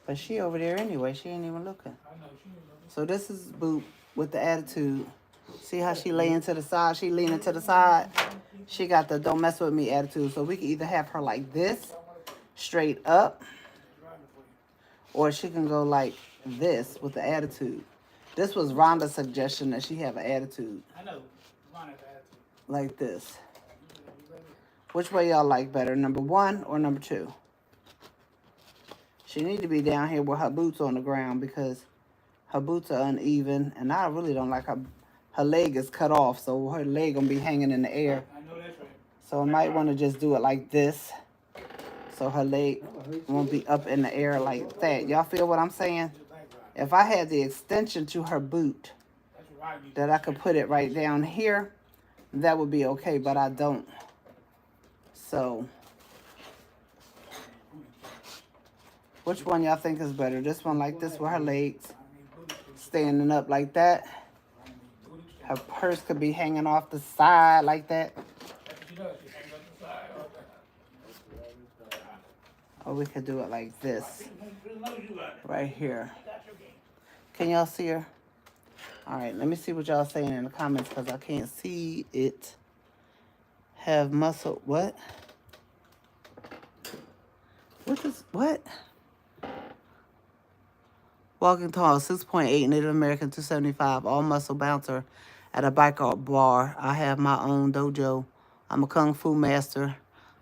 But she over there anyway. She ain't even looking. I know, she ain't looking. So this is Boop with the attitude. See how she laying to the side? She leaning to the side. She got the don't mess with me attitude. So we can either have her like this, straight up, or she can go like this with the attitude. This was Rhonda's suggestion that she have an attitude I know. Rhonda's attitude. like this. Which way y'all like better, number 1 or number 2? She need to be down here with her boots on the ground because her boots are uneven, and I really don't like her leg is cut off, so her leg gonna be hanging in the air. I know that's right. So I might want to just do it like this, so her leg won't be up in the air like that. Y'all feel what I'm saying? If I had the extension to her boot, That's what Rhonda needs. that I could put it right down here, that would be okay, but I don't. So, Which one y'all think is better? This one like this with her legs standing up like that. Her purse could be hanging off the side like that. Or we could do it like this. Right here. Can y'all see her? Alright, let me see what y'all saying in the comments because I can't see it. Have muscle. What? What? Walking tall, 6'8", Native American, 275, all muscle bouncer at a bike bar. I have my own dojo. I'm a kung fu master.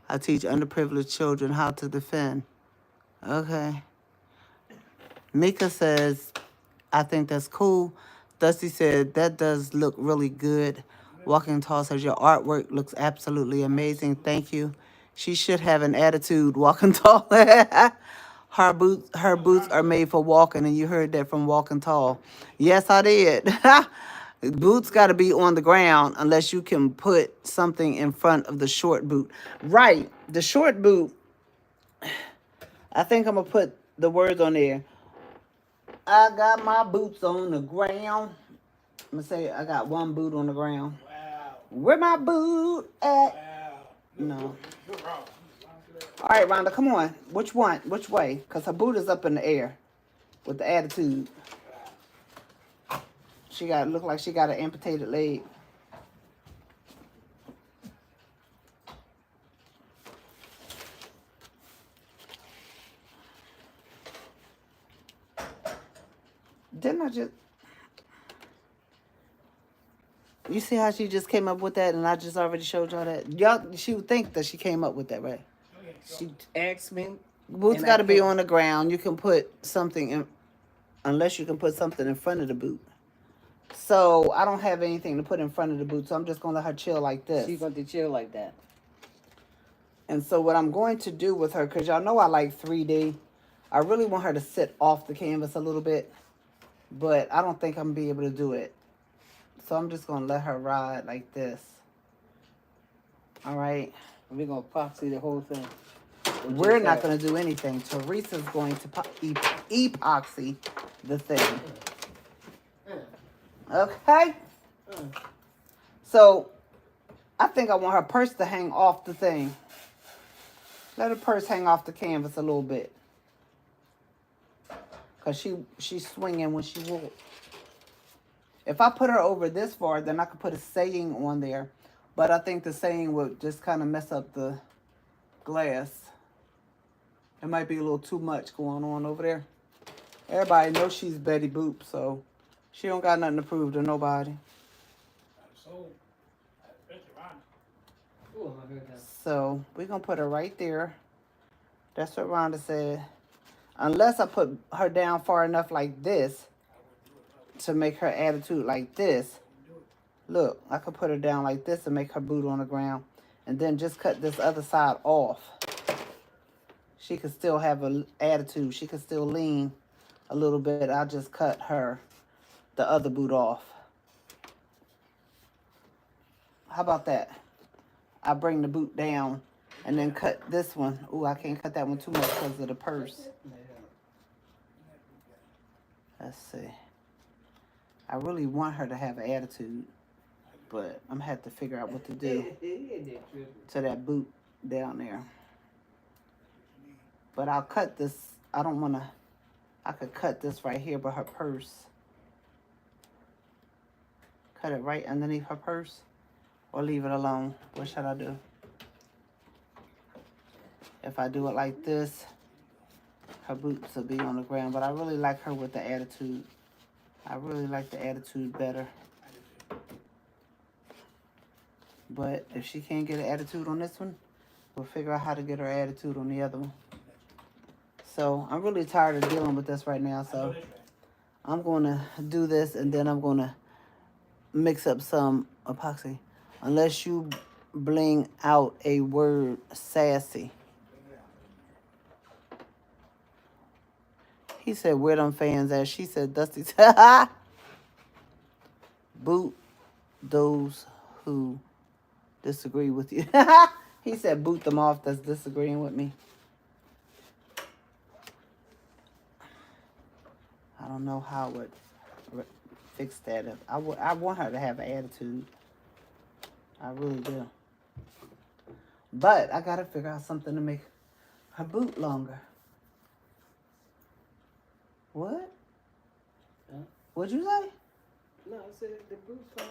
I teach underprivileged children how to defend. Okay. Mika says, I think that's cool. Dusty said, that does look really good. Walking Tall says, your artwork looks absolutely amazing. Thank you. She should have an attitude, Walking Tall. Her boots are made for walking, and you heard that from Walking Tall. Yes, I did. Boots got to be on the ground unless you can put something in front of the short boot. Right. The short boot, I think I'm going to put the words on there. I got my boots on the ground. I'm going to say I got one boot on the ground. Wow. Where my boot at? Wow. No. You're wrong. All right, Rhonda, come on. Which one? Which way? Because her boot is up in the air with the attitude. She got look like she got an amputated leg. Didn't I just... You see how she just came up with that and I just already showed y'all that? Y'all, she would think that she came up with that, right? She asked me. Boots And got to I be can't- on the ground. You can put something in... Unless you can put something in front of the boot. So, I don't have anything to put in front of the boot, so I'm just going to let her chill like this. She's going to chill like that. And so what I'm going to do with her, because y'all know I like 3D, I really want her to sit off the canvas a little bit, but I don't think I'm going to be able to do it. So I'm just going to let her ride like this. All right? We're going to epoxy the whole thing. We're not going to do anything. Teresa's going to epoxy the thing. Okay? So I think I want her purse to hang off the thing. Let her purse hang off the canvas a little bit. Because she's swinging when she walks. If I put her over this far, then I could put a saying on there. But I think the saying would just kind of mess up the glass. It might be a little too much going on over there. Everybody knows she's Betty Boop, so she don't got nothing to prove to nobody. So we're going to put her right there. That's what Rhonda said. Unless I put her down far enough like this to make her attitude like this. Look, I could put her down like this and make her boot on the ground. And then just cut this other side off. She could still have an attitude. She could still lean a little bit. I'll just cut the other boot off. How about that? I bring the boot down and then cut this one. Ooh, I can't cut that one too much because of the purse. Let's see. I really want her to have an attitude, but I'm going to have to figure out what to do to that boot down there. But I'll cut this. I don't want to. I could cut this right here by her purse. Cut it right underneath her purse. Or leave it alone. What should I do? If I do it like this, her boots will be on the ground. But I really like her with the attitude. I really like the attitude better. But if she can't get an attitude on this one, we'll figure out how to get her attitude on the other one. So I'm really tired of dealing with this right now. So I'm going to do this and then I'm going to mix up some epoxy. Unless you bling out a word, sassy. He said, where them fans at? She said, Dusty. Boot those who disagree with you. He said, boot them off that's disagreeing with me. I don't know how I would fix that. If I want her to have an attitude. I really do. But I gotta figure out something to make her boot longer. What? Huh? What'd you say? No, I said the boot's fine.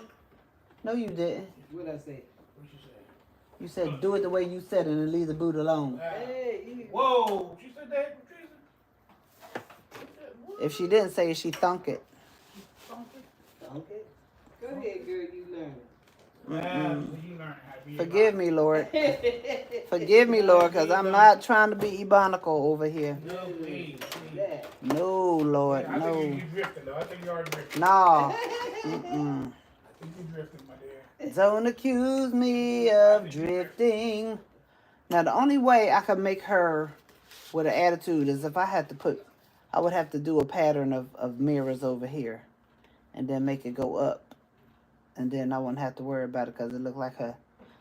No, you didn't. What I say? What you say? You said do it the way you said it and leave the boot alone. Hey, you. Whoa, she said that, Patricia? If she didn't say it, she thunk it. Okay. Go ahead, girl. You learn You learn how to be Forgive me, Lord. it. Forgive me, Lord, because I'm not trying to be ebonical over here. No, please. That. No, Lord, I think no. you drifting, though. I think you are drifting. No. Mm-mm. I think you drifting, my dear. Don't accuse me of drifting. Now, the only way I could make her with an attitude is if I had to I would have to do a pattern of mirrors over here and then make it go up. And then I wouldn't have to worry about it because it looked like her.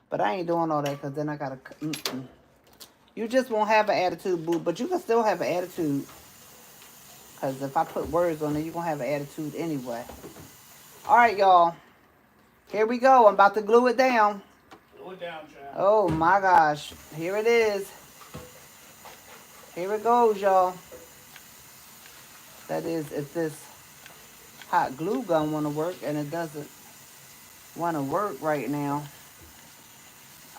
But I ain't doing all that because then I got to... You just won't have an attitude, boo, but you can still have an attitude. Because if I put words on it, you're going to have an attitude anyway. All right, y'all. Here we go. I'm about to glue it down. Slow it down, child. Oh, my gosh. Here it is. Here it goes, y'all. That is, if this hot glue gun want to work, and it doesn't want to work right now.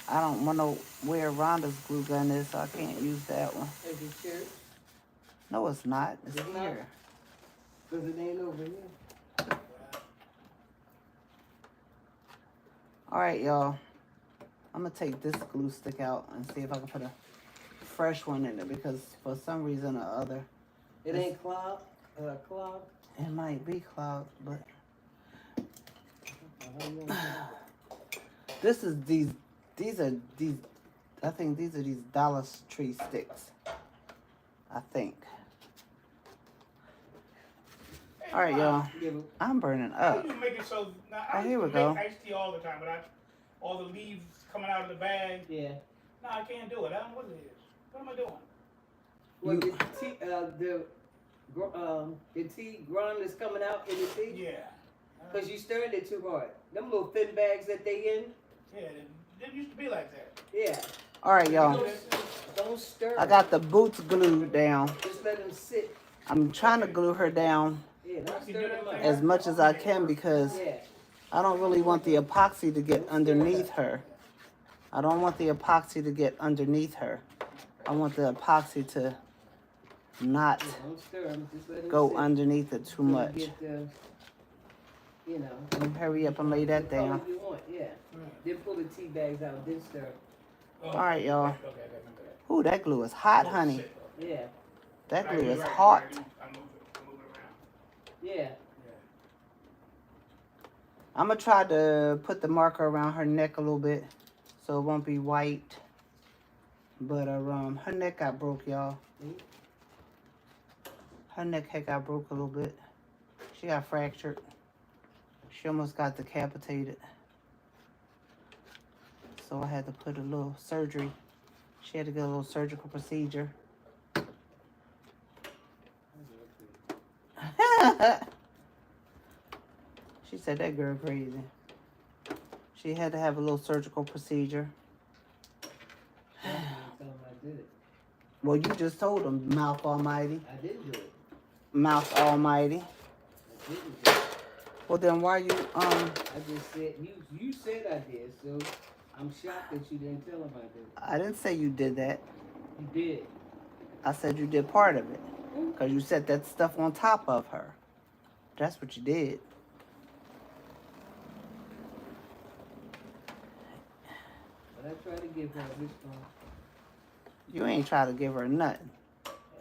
I don't want to where Rhonda's glue gun is, so I can't use that one. Is it church? No, it's not. It's It's not? here. Because it ain't over here. All right, y'all. I'm going to take this glue stick out and see if I can put a fresh one in it because for some reason or other, It ain't clogged? Clogged? it might be clogged, but this is these are these, I think these are these Dollar Tree sticks. I think. Hey, All right, y'all. Give it. I'm burning How up. you make it so? Now, Oh, I here we used to go. make iced tea all the time, but all the leaves coming out of the bag. Yeah. No, I can't do it. I don't know what it is. What am I doing? Well, You- the tea ground is coming out in the tea? Yeah. Because you stirred it too hard. Them little thin bags that they in? Yeah, it didn't used to be like that. Yeah. All right, y'all. Don't stir. I got the boots glued down. Just let them sit. I'm trying to glue her down Yeah, don't stir them up. as much as I can because Yeah. I don't really want the epoxy to get underneath her. I don't want the epoxy to get underneath her. I want the epoxy to not Don't stir them. Just let them go sit. underneath it too You'll much. Get the, you know. Hurry up and lay that the color down. You want, yeah. Then pull the tea bags out, then stir. Oh, All right, y'all. Okay, I remember that. Ooh, that glue is hot, honey. Yeah. That glue is Right, hot. right. I move it around. Yeah. Yeah. I'm gonna try to put the marker around her neck a little bit so it won't be white. But her neck got broke, y'all. Her neck had got broke a little bit. She got fractured. She almost got decapitated. So I had to put a little surgery. She had to get a little surgical procedure. She said that girl crazy. She had to have a little surgical procedure. Tell them I did it. Well, you just told them, Mouth Almighty. I didn't do it. Mouth Almighty. I didn't do it. Well, then why you, I just said, you said I did, so I'm shocked that you didn't tell them I did it. I didn't say you did that. You did. I said you did part of it. Because you set that stuff on top of her. That's what you did. But I tried to give her a You ain't try to give her nothing.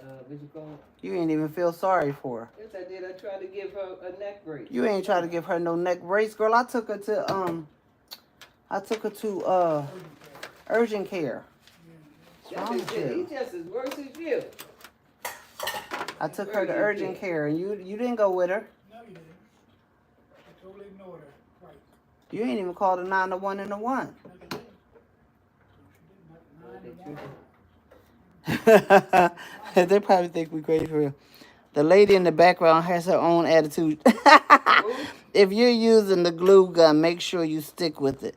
what you call it? You ain't even feel sorry for her. Yes, I did. I tried to give her a neck brace. You ain't try to give her no neck brace, girl. I took her to urgent care. That's wrong just with it. you? He just as worse as you. I took her to urgent care, and you didn't go with her. No, you didn't. I totally ignored her. Right. You ain't even called a 911 and a 1. No, they didn't. She didn't. They probably think we crazy for real. The lady in the background has her own attitude. If you're using the glue gun, make sure you stick with it.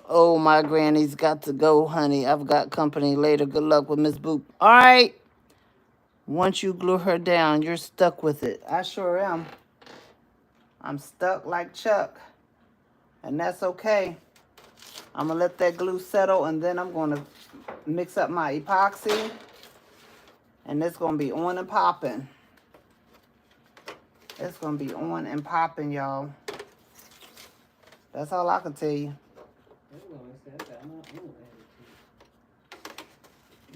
Oh, my granny's got to go, honey. I've got company later. Good luck with Miss Boop. All right. Once you glue her down, you're stuck with it. I sure am. I'm stuck like Chuck. And that's okay. I'm going to let that glue settle, and then I'm going to mix up my epoxy. And it's going to be on and popping. It's going to be on and popping, y'all. That's all I can tell you.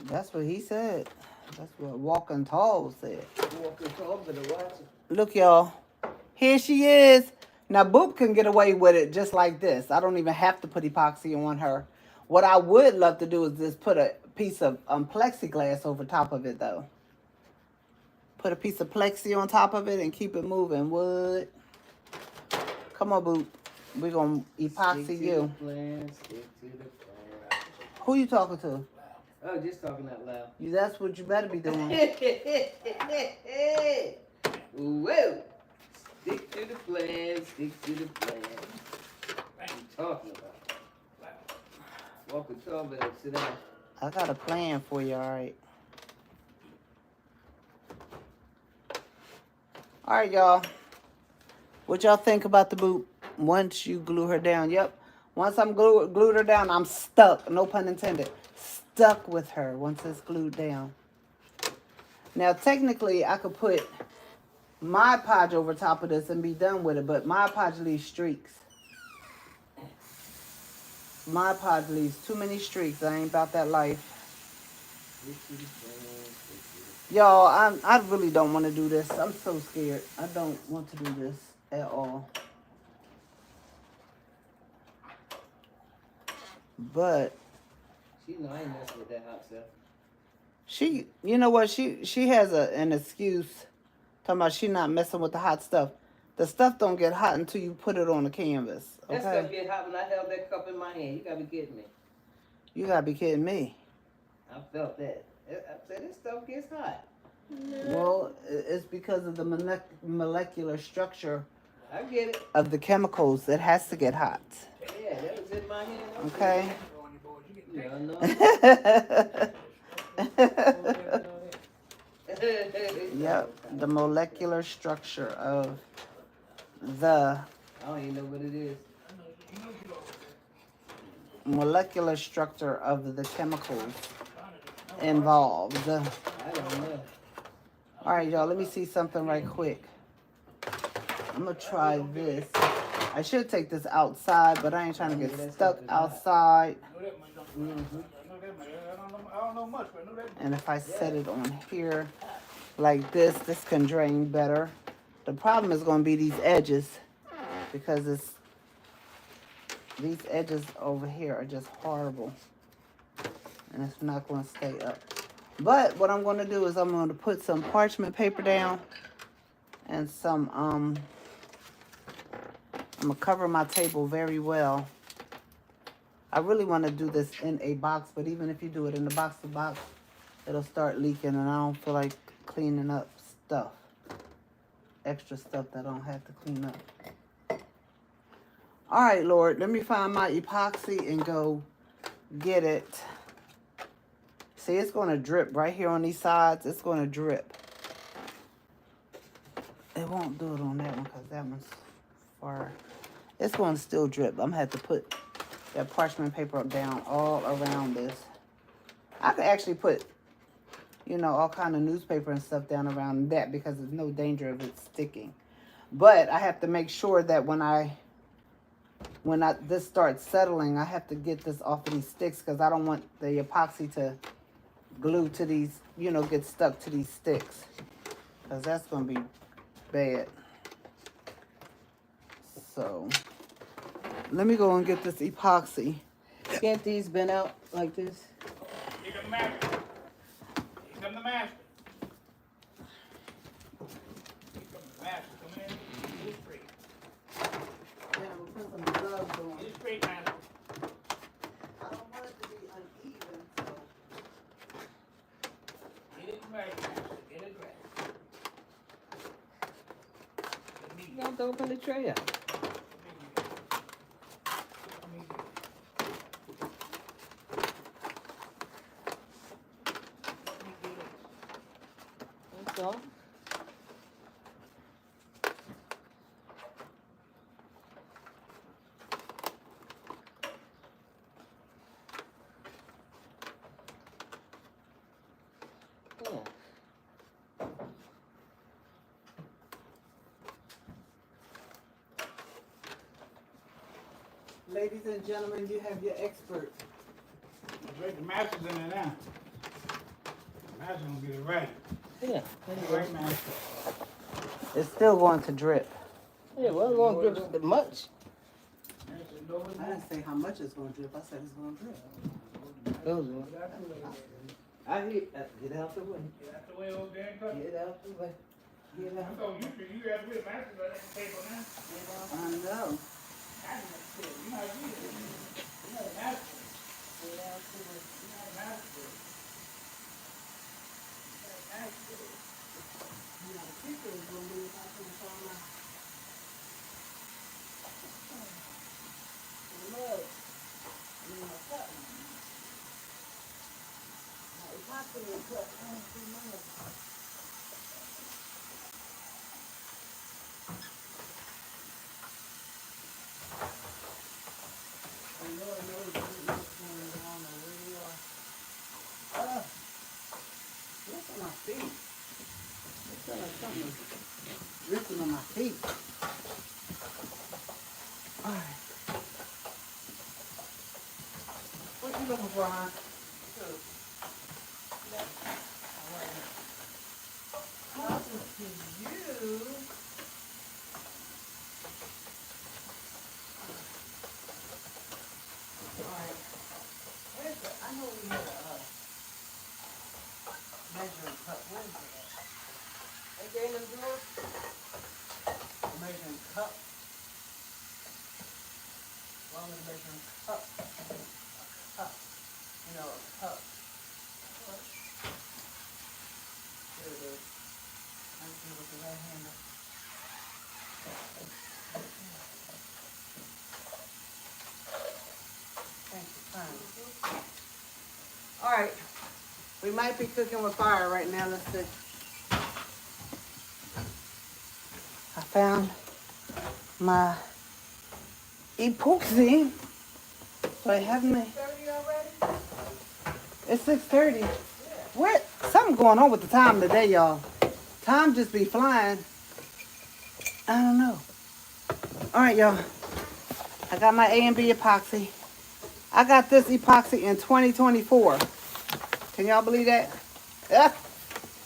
That's what he said. That's what Walking Tall said. Walking Tall, better watch it. Look, y'all. Here she is. Now, Boop can get away with it just like this. I don't even have to put epoxy on her. What I would love to do is just put a piece of plexiglass over top of it, though. Put a piece of plexi on top of it and keep it moving. Wood. Come on, Boop. We're going to epoxy you. Stick to the plan. Who you talking to? Oh, just talking out loud. That's what you better be doing. Whoa. Stick to the plan. Stick to the plan. What you talking about? Walking Tall, better sit down. I got a plan for you, all right? All right, y'all. What y'all think about the Boop once you glue her down? Yep. Once I'm glued her down, I'm stuck. No pun intended. Stuck with her once it's glued down. Now, technically, I could put Mod Podge over top of this and be done with it, but Mod Podge leaves streaks. Mod Podge leaves too many streaks. I ain't about that life. Y'all, I really don't want to do this. I'm so scared. I don't want to do this at all. But She know I ain't messing with that hot stuff. she, you know what? She has an excuse talking about she not messing with the hot stuff. The stuff don't get hot until you put it on the canvas. Okay? That stuff get hot when I held that cup in my hand. You gotta be kidding me. You gotta be kidding me. I felt that. I said this stuff gets hot. Well, it's because of the molecular structure I get it. of the chemicals. It has to get hot. Yeah, that was in my hand. Okay. Yeah, I know. Yep, the molecular structure of the I don't even know what it is. molecular structure of the chemicals involved. I don't know. All right, y'all, let me see something right quick. I'm gonna try this. I should take this outside, but I ain't trying to get stuck outside. And if I set it on here like this, this can drain better. The problem is gonna be these edges, because these edges over here are just horrible. And it's not gonna stay up. But what I'm gonna do is I'm gonna put some parchment paper down and some, I'm gonna cover my table very well. I really want to do this in a box, but even if you do it in the box, it'll start leaking, and I don't feel like cleaning up stuff. Extra stuff that I don't have to clean up. All right, Lord, let me find my epoxy and go get it. See, it's going to drip right here on these sides. It's going to drip. It won't do it on that one because that one's far. It's going to still drip. I'm going to have to put that parchment paper down all around this. I could actually put, you know, all kind of newspaper and stuff down around that because there's no danger of it sticking. But I have to make sure that when this starts settling, I have to get this off of these sticks because I don't want the epoxy to glue to these, you know, get stuck to these sticks. Because that's going to be bad. So, let me go and get this epoxy. Can't these been out like this? Here come the master. Here come the master. Here come the master. Come in. Get it straight. Yeah, we'll put some gloves on. Get it straight, master. I don't want it to be uneven, so. Get it right, master. Get it right. have to open the tray up. That's all. Yeah. Ladies and gentlemen, you have your expert. Drake, the master's in there now. The master's gonna get it right. Yeah. Right, master. It's still going to drip. Yeah, well, it won't drip that much. Master, know what I didn't say how much it's going to drip. I said it's going to drip. Those ones. I hit. Get out the way. Get out the way over there and cut. Get out the way. Get I out. thought you had with master's at the table now. I know. I didn't say it. You know how you do it. You know the master. You know the master. What's on my feet? It feel like something is dripping on my feet. All right. What you looking for, hon? I know we had a measuring cup. Where is it at? They gave them drawers. A measuring cup. Long as measuring cup. A cup. You know, a cup. There it is. I'm here with the right handle. Thank you, fine. All right. We might be cooking with fire right now. Let's see. I found my epoxy. So I have me. 30 already? It's 6:30. What? Something going on with the time today, y'all. Time just be flying. I don't know. All right, y'all. I got my A and B epoxy. I got this epoxy in 2024. Can y'all believe that? Yeah.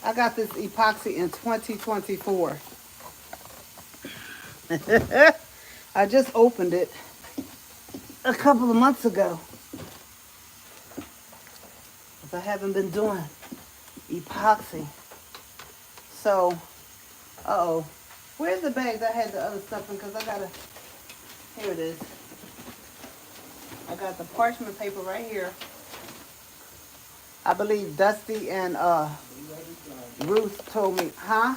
I got this epoxy in 2024. I just opened it a couple of months ago. Because I haven't been doing epoxy. So, uh-oh. Where's the bags I had the other stuff in? Because I got to, here it is. I got the parchment paper right here. I believe Dusty and Ruth told me, huh?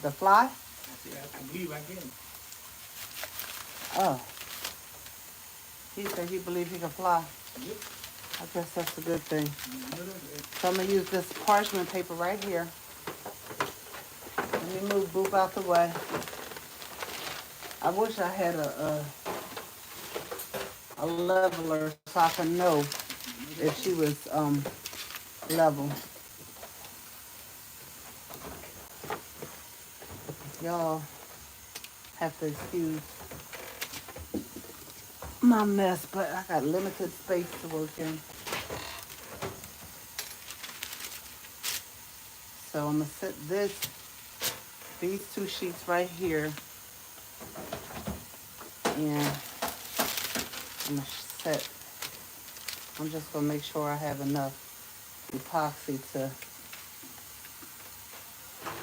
The fly? Oh. He said he believed he could fly. I guess that's a good thing. So I'm going to use this parchment paper right here. Let me move Boop out the way. I wish I had a leveler so I could know if she was level. Y'all have to excuse my mess, but I got limited space to work in. So I'm gonna set these two sheets right here, and I'm just gonna make sure I have enough epoxy to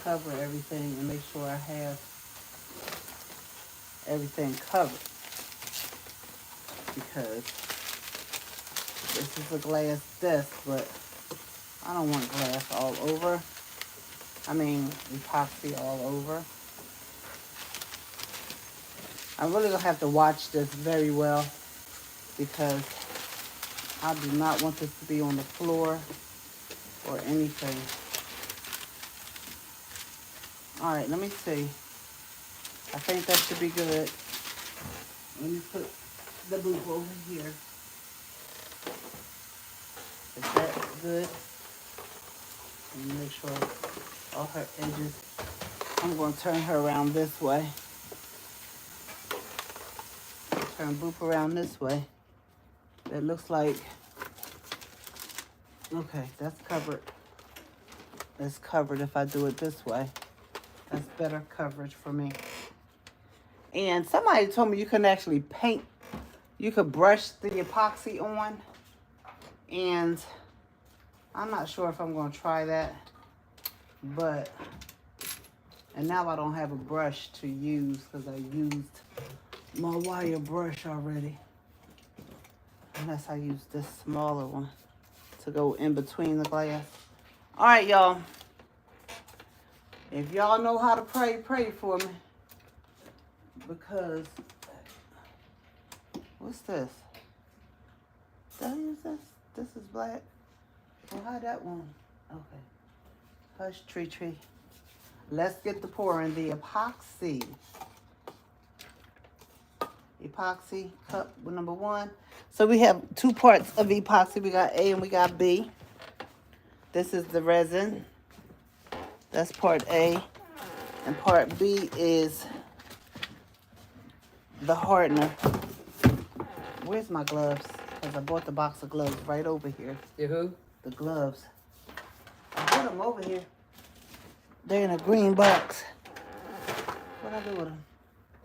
cover everything and make sure I have everything covered, because this is a glass desk, but I don't want glass all over. epoxy all over. I'm really gonna have to watch this very well because I do not want this to be on the floor or anything. All right, let me see. I think that should be good. Let me put the boop over here. Is that good? Let me make sure all her edges. I'm going to turn her around this way. Turn boop around this way. It looks like, okay, that's covered. It's covered if I do it this way. That's better coverage for me. And somebody told me you can actually paint. You could brush the epoxy on. And I'm not sure if I'm going to try that. But, and now I don't have a brush to use because I used my wire brush already. Unless I use this smaller one to go in between the glass. All right, y'all. If y'all know how to pray, pray for me. Because, what's this? Did I use this? This is black. Well, how that one? Okay. Hush, tree. Let's get the pouring. The epoxy. Epoxy cup number 1. So we have 2 parts of epoxy. We got A and we got B. This is the resin. That's part A. And part B is the hardener. Where's my gloves? Because I bought the box of gloves right over here. You who? The gloves. I put them over here. They're in a green box. What I do with them?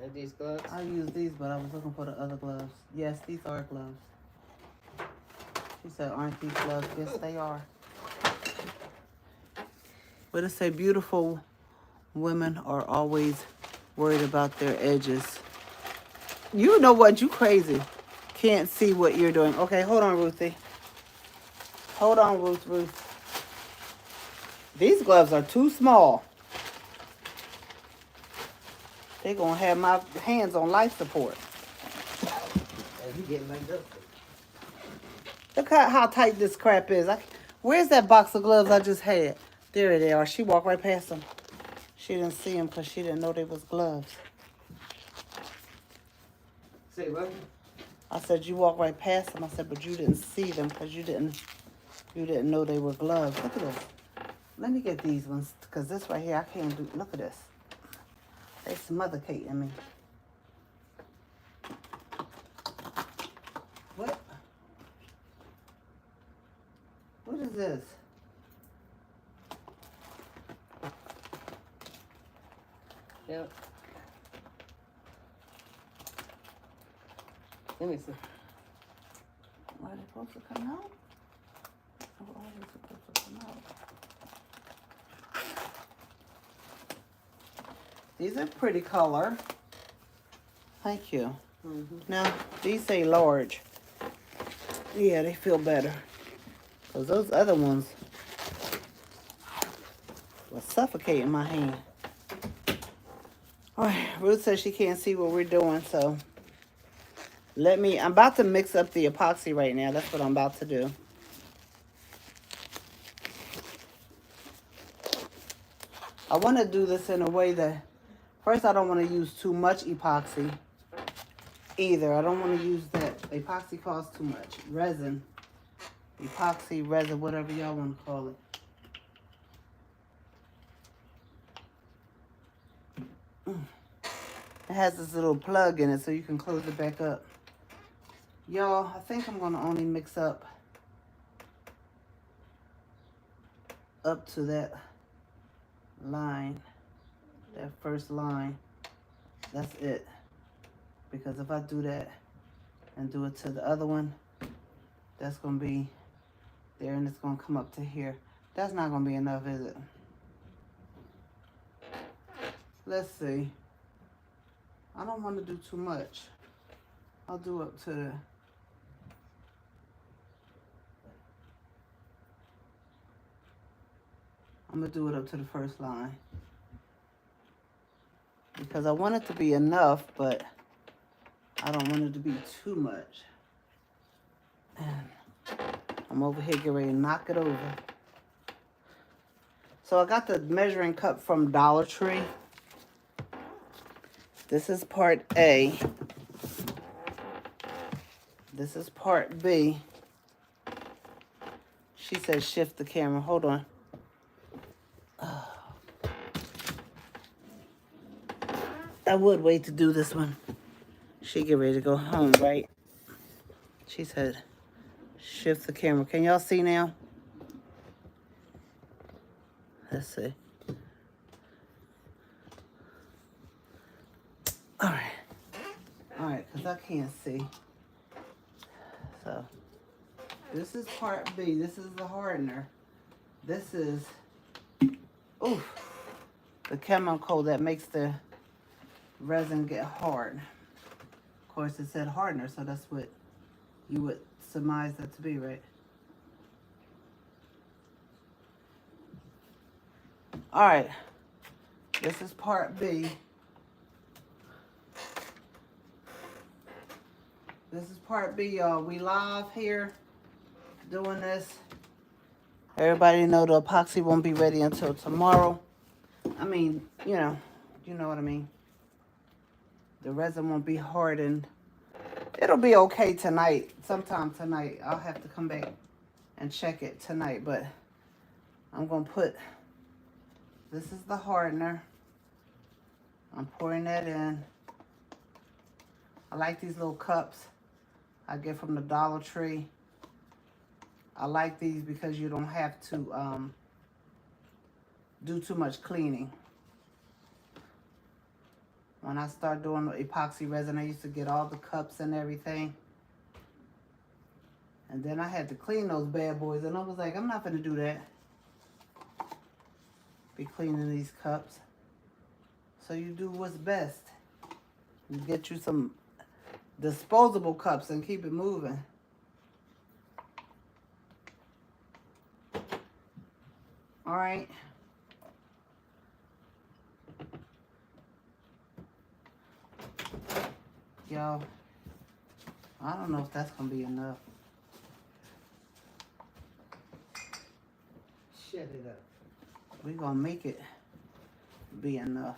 And these gloves? I use these, but I was looking for the other gloves. Yes, these are gloves. She said, aren't these gloves? Yes, they are. But it say beautiful women are always worried about their edges. You know what? You crazy. Can't see what you're doing. Okay, hold on, Ruthie. Hold on, Ruth. These gloves are too small. They're going to have my hands on life support. And you getting like this. Look how tight this crap is. Where's that box of gloves I just had? There they are. She walked right past them. She didn't see them because she didn't know they was gloves. Say what? I said, you walked right past them. I said, but you didn't see them because you didn't know they were gloves. Look at this. Let me get these ones because this right here, I can't do. Look at this. They smothercating me. What? What is this? Yep. Let me see. Why are they supposed to come out? Why are they supposed to come out? These are pretty color. Thank you. Mm-hmm. Now, these say large. Yeah, they feel better. Because those other ones were suffocating my hand. All right, Ruth says she can't see what we're doing, so I'm about to mix up the epoxy right now. That's what I'm about to do. I want to do this in a way that, first, I don't want to use too much epoxy either. I don't want to use that. Epoxy costs too much. Resin. Epoxy, resin, whatever y'all want to call it. It has this little plug in it so you can close it back up. Y'all, I think I'm going to only mix up to that line, that first line. That's it. Because if I do that and do it to the other one, that's going to be there and it's going to come up to here. That's not going to be enough, is it? Let's see. I don't want to do too much. I'll do up to I'm going to do it up to the first line. Because I want it to be enough, but I don't want it to be too much. And I'm over here getting ready to knock it over. So I got the measuring cup from Dollar Tree. This is part A. This is part B. She said shift the camera. Hold on. I would wait to do this one. She get ready to go home, right? She said shift the camera. Can y'all see now? Let's see. All right, because I can't see. So, this is part B. This is the hardener. This is, oof, the chemical that makes the resin get hard. Of course, it said hardener, so that's what you would surmise that to be, right? All right, this is part B. This is part B, y'all. We live here doing this. Everybody know the epoxy won't be ready until tomorrow. I mean, you know what I mean. The resin won't be hardened. It'll be okay tonight. Sometime tonight. I'll have to come back and check it tonight. But I'm going to put, this is the hardener. I'm pouring that in. I like these little cups I get from the Dollar Tree. I like these because you don't have to do too much cleaning. When I started doing the epoxy resin, I used to get all the cups and everything. And then I had to clean those bad boys. And I was like, I'm not going to do that. Be cleaning these cups. So you do what's best. You get you some disposable cups and keep it moving. All right. Y'all, I don't know if that's going to be enough. Shut it up. We're going to make it be enough.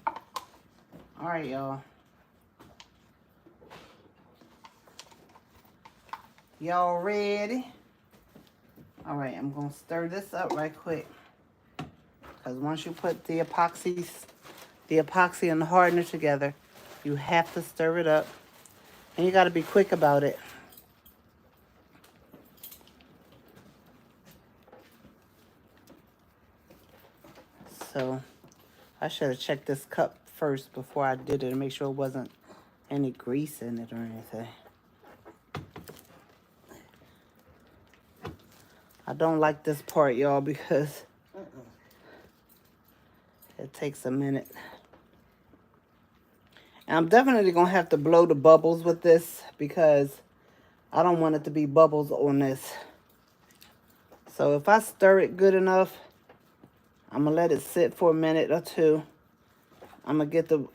All right, y'all. Y'all ready? All right, I'm going to stir this up right quick. Because once you put the epoxy and the hardener together, you have to stir it up. And you got to be quick about it. So, I should have checked this cup first before I did it to make sure it wasn't any grease in it or anything. I don't like this part, y'all, because it takes a minute. And I'm definitely going to have to blow the bubbles with this because I don't want it to be bubbles on this. So if I stir it good enough, I'm going to let it sit for a minute or two. I'm going to get the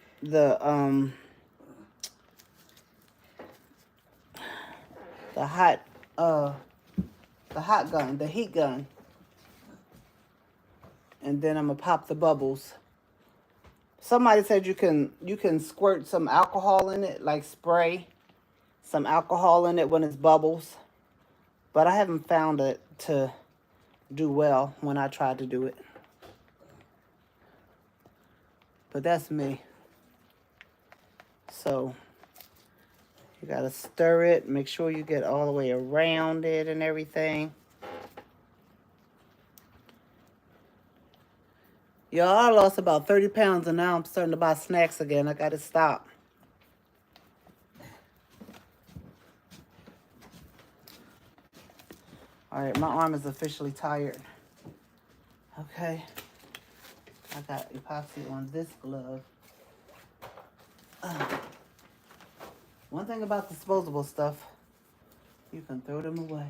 heat gun. And then I'm going to pop the bubbles. Somebody said you can squirt some alcohol in it, like spray some alcohol in it when it's bubbles. But I haven't found it to do well when I tried to do it. But that's me. So you gotta stir it, make sure you get all the way around it and everything. Y'all, I lost about 30 pounds and now I'm starting to buy snacks again. I gotta stop. All right, my arm is officially tired. Okay. I got epoxy on this glove. One thing about disposable stuff, you can throw them away.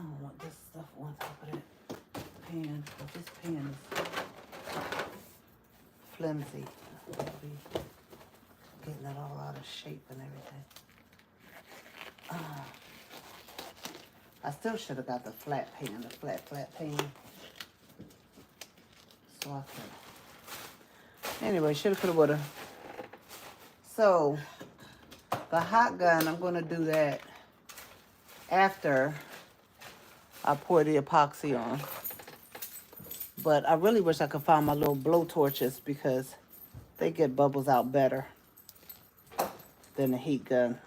don't want this stuff on top of that pan, but this pan is flimsy. I'll be getting it all out of shape and everything. I still should have got the flat pan, the flat pan. So I could. Anyway, shoulda, coulda, woulda. So, the hot gun, I'm going to do that after I pour the epoxy on. But I really wish I could find my little blow torches because they get bubbles out better than the heat gun.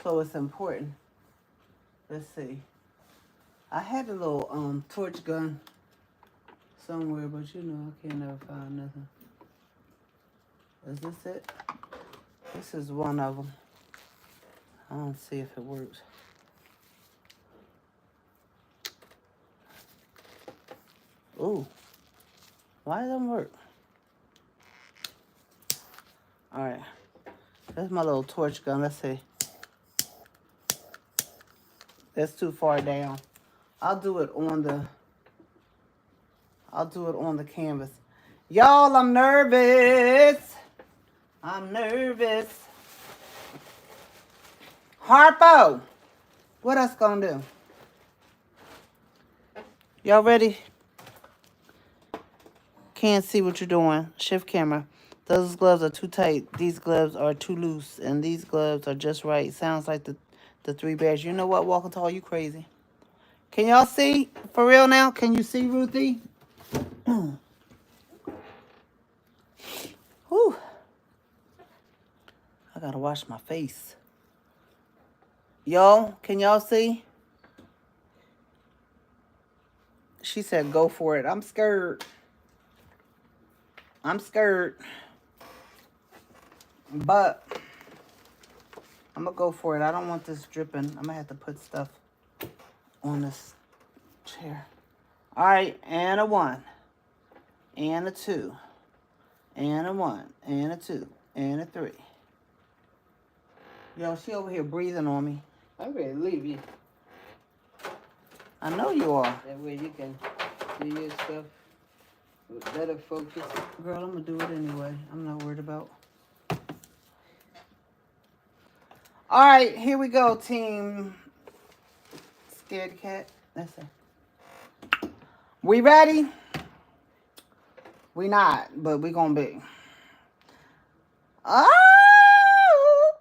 So it's important. Let's see. I had a little torch gun somewhere, but you know I can't never find nothing. Is this it? This is one of them. I don't see if it works. Ooh. Why doesn't it work? Alright. That's my little torch gun. Let's see. That's too far down. I'll do it on the canvas. Y'all, I'm nervous. I'm nervous. Harpo, what else gonna do? Y'all ready? Can't see what you're doing. Shift camera. Those gloves are too tight. These gloves are too loose. And these gloves are just right. Sounds like the Three Bears. You know what, Walking Tall? You crazy. Can y'all see? For real now? Can you see, Ruthie? Whew. I gotta wash my face. Y'all, can y'all see? She said go for it. I'm scared. I'm scared. But I'm gonna go for it. I don't want this dripping. I'm gonna have to put stuff on this chair. All right, and a 1, and a 2, and a 1, and a 2, and a 3. Yo, she over here breathing on me. I'm ready to leave you. I know you are. That way you can do your stuff with better focus. Girl, I'm gonna do it anyway. I'm not worried about. All right, here we go, team. Scared cat. That's it. We ready? We not, but we gonna be. Oh!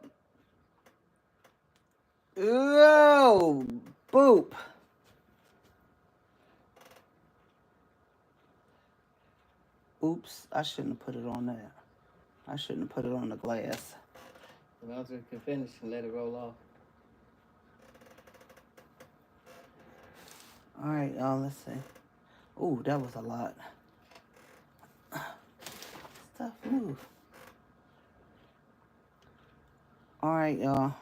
Oh! Boop. Oops, I shouldn't have put it on that. I shouldn't have put it on the glass. As long as you can finish and let it roll off. All right, y'all, let's see. Ooh, that was a lot. Stuff move. All right, y'all.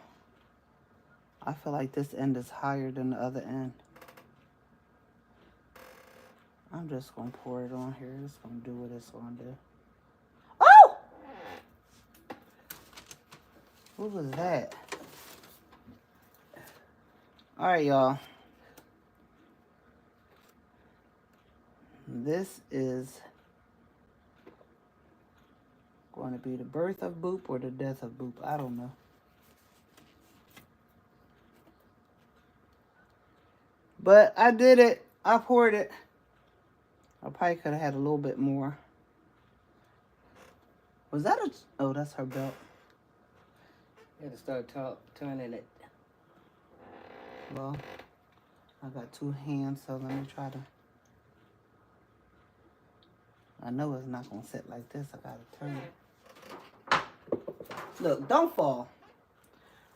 I feel like this end is higher than the other end. I'm just going to pour it on here. It's going to do what it's going to do. Oh! What was that? All right, y'all. This is going to be the birth of Boop or the death of Boop. I don't know. But I did it. I poured it. I probably could have had a little bit more. Was that a... Oh, that's her belt. You have to start turning it. Well, I got 2 hands, so let me try to... I know it's not going to sit like this. I got to turn it. Look, don't fall.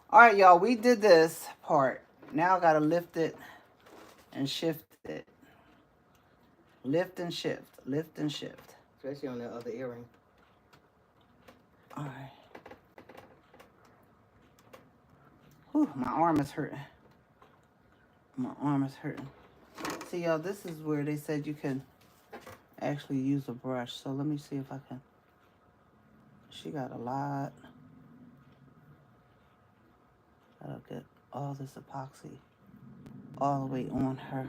All right, y'all. We did this part. Now I got to lift it and shift it. Lift and shift. Lift and shift. Especially on the other earring. All right. Whew, my arm is hurting. My arm is hurting. See, y'all, this is where they said you can actually use a brush. So let me see if I can. She got a lot. That'll get all this epoxy all the way on her.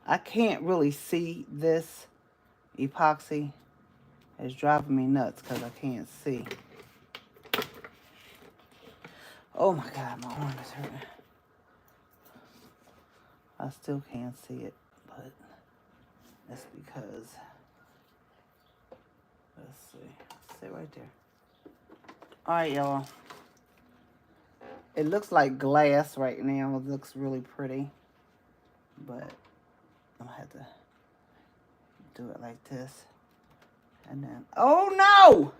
I can't really see this epoxy. It's driving me nuts because I can't see. Oh my God, my arm is hurting. I still can't see it, but that's because, let's see, stay right there. All right, y'all. It looks like glass right now. It looks really pretty, but I'm gonna have to do it like this. And then, oh no!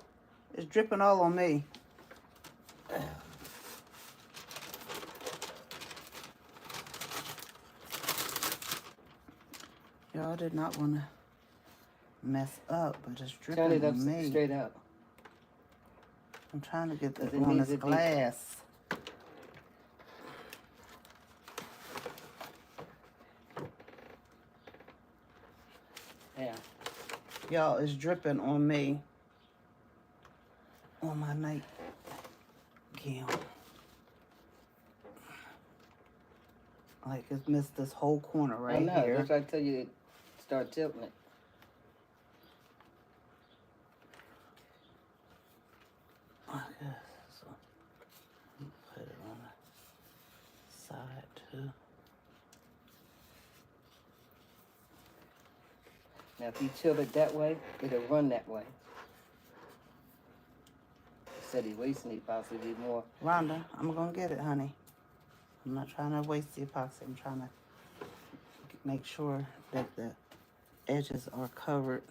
It's dripping all on me. Y'all did not want to mess up, but it's dripping Turn it up on me. straight up. I'm trying to get Does this it on need this to be- glass. Yeah. Y'all, it's dripping on me. On my night gown. Like it's missed this whole corner I right know. here. That's why I tell you to start tilting it. Okay, so put it on the side too. Now, if you tilt it that way, it'll run that way. Instead of wasting it, possibly more. Rhonda, I'm gonna get it, honey. I'm not trying to waste the epoxy. I'm trying to make sure that the edges are covered.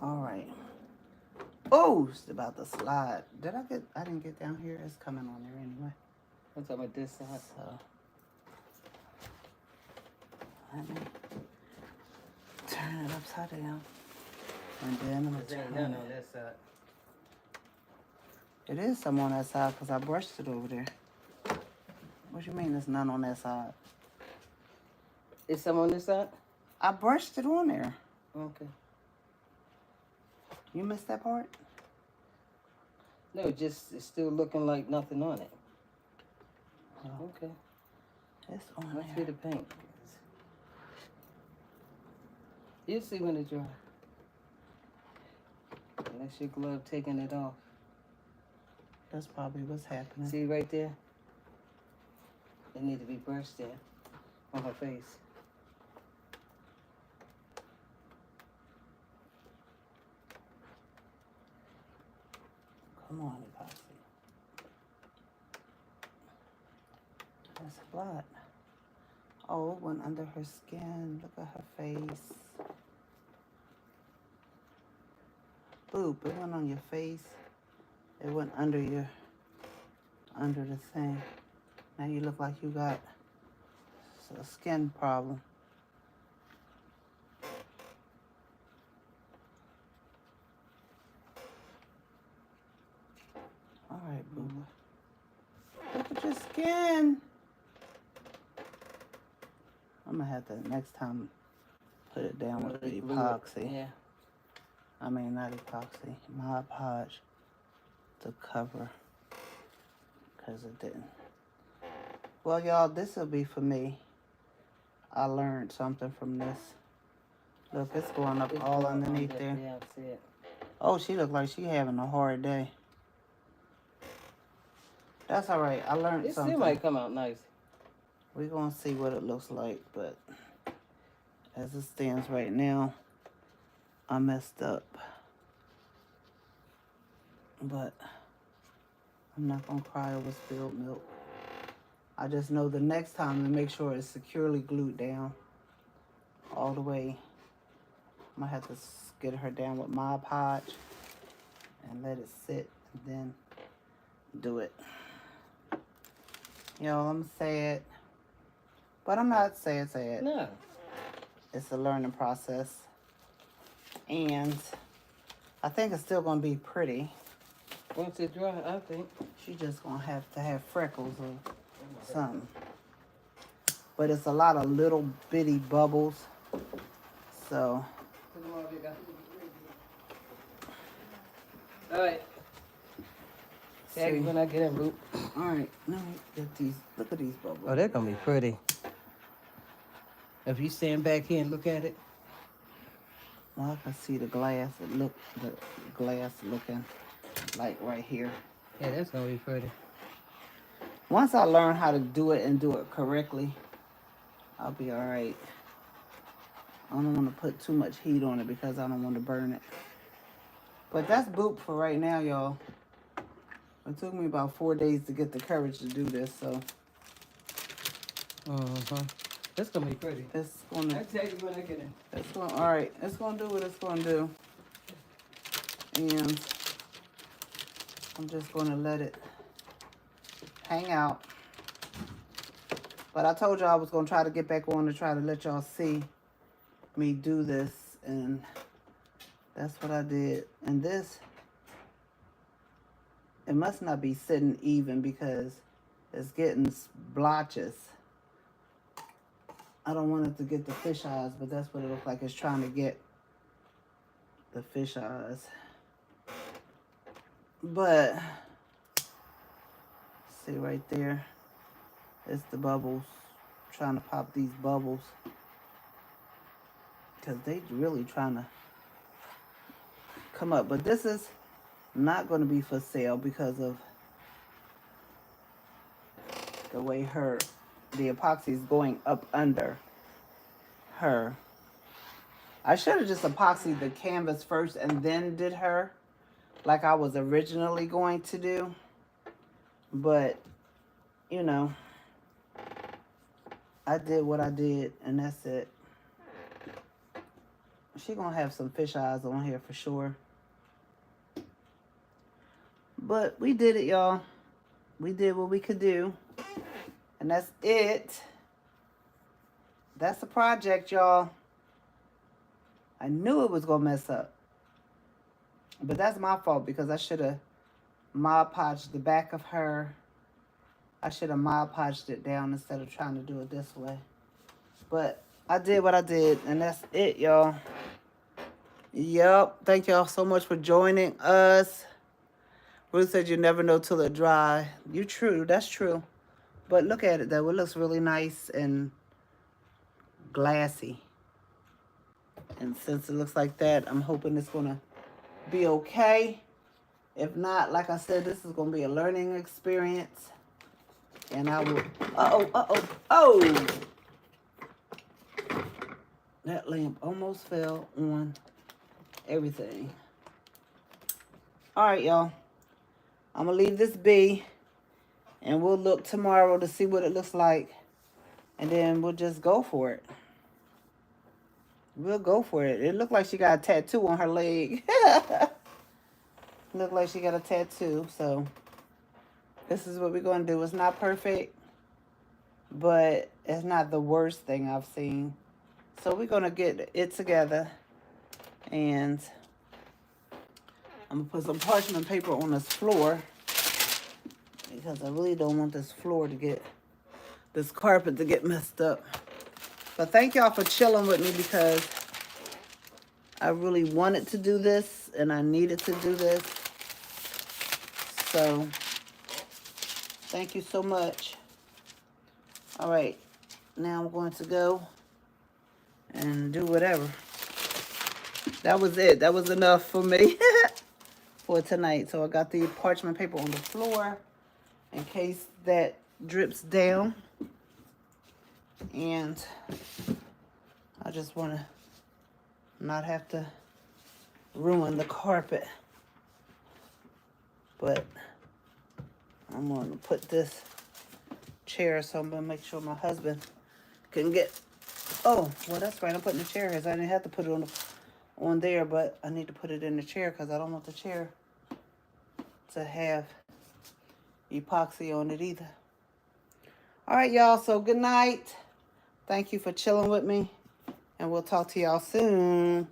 All right. Oh, it's about to slide. I didn't get down here. It's coming on there anyway. I'm talking about this side. So, let me turn it upside down. And then I'm going to There ain't turn none it. on this side. It is some on that side because I brushed it over there. What you mean there's none on that side? Is some on this side? I brushed it on there. Okay. You missed that part? No, just it's still looking like nothing on it. Oh, Okay. it's on Must there. be the paint. You'll see when it dry. Unless your glove taking it off. That's probably what's happening. See right there? It need to be brushed there on her face. Come on, epoxy. That's a lot. Oh, it went under her skin. Look at her face. Boop, it went on your face. It went under the thing. Now you look like you got a skin problem. All right, boo. Look at your skin. I'm gonna have to next time put it down with the epoxy. Yeah. I mean, not epoxy, Mod Podge to cover because it didn't. Well, y'all, this will be for me. I learned something from this. Look, it's going up It's all going underneath under- there. Yeah, I see it. Oh, she looked like she having a hard day. That's all right. I learned It something. still might come out nice. We're going to see what it looks like, but as it stands right now, I messed up. But I'm not going to cry over spilled milk. I just know the next time to make sure it's securely glued down all the way I'm gonna have to get her down with Mod Podge and let it sit and then do it. Y'all, I'm sad. But I'm not sad. No. It's a learning process. And I think it's still gonna be pretty. Once it dry, I think. She just gonna have to have freckles or something. But it's a lot of little bitty bubbles. So. Alright. Tag you when I get in, Boop. Alright, let me get these. Look at these bubbles. Oh, they're gonna be pretty. If you stand back here and look at it. Well, I can see the glass. The glass looking like right here. Yeah, that's gonna be pretty. Once I learn how to do it and do it correctly, I'll be alright. I don't want to put too much heat on it because I don't want to burn it. But that's Boop for right now, y'all. It took me about 4 days to get the courage to do this, so. That's gonna be pretty. It's gonna. I tell you when I get in. It's gonna. All right. It's gonna do what it's gonna do. And I'm just gonna let it hang out. But I told y'all I was gonna try to get back on to try to let y'all see me do this, and that's what I did. And this, it must not be sitting even because it's getting blotches. I don't want it to get the fish eyes, but that's what it looks like. It's trying to get the fish eyes. But, see right there, it's the bubbles. Trying to pop these bubbles. Because they really trying to come up. But this is not going to be for sale because of the way the epoxy is going up under her. I should have just epoxied the canvas first and then did her like I was originally going to do. But, you know, I did what I did and that's it. She gonna have some fish eyes on here for sure. But we did it, y'all. We did what we could do. And that's it. That's the project, y'all. I knew it was going to mess up. But that's my fault because I should have Mod Podged the back of her. I should have Mod Podged it down instead of trying to do it this way. But I did what I did, and that's it, y'all. Yep. Thank y'all so much for joining us. Ruth said you never know till it dry. You true. That's true. But look at it, though. It looks really nice and glassy. And since it looks like that, I'm hoping it's going to be okay. If not, like I said, this is going to be a learning experience. And I will... Oh! That lamp almost fell on everything. All right, y'all. I'm going to leave this be. And we'll look tomorrow to see what it looks like. And then we'll just go for it. We'll go for it. It looked like she got a tattoo on her leg. Looked like she got a tattoo. So this is what we're going to do. It's not perfect. But it's not the worst thing I've seen. So we're going to get it together. And I'm going to put some parchment paper on this floor. Because I really don't want this floor to get, this carpet to get messed up. But thank y'all for chilling with me because I really wanted to do this and I needed to do this. So, thank you so much. All right, now I'm going to go and do whatever. That was it. That was enough for me for tonight. So I got the parchment paper on the floor in case that drips down. And I just want to not have to ruin the carpet. But I'm going to put this chair, so I'm going to make sure my husband can get... Oh, well, that's right. I'm putting the chair here. I didn't have to put it on on there, but I need to put it in the chair because I don't want the chair to have epoxy on it either. All right, y'all. So good night. Thank you for chilling with me. And we'll talk to y'all soon.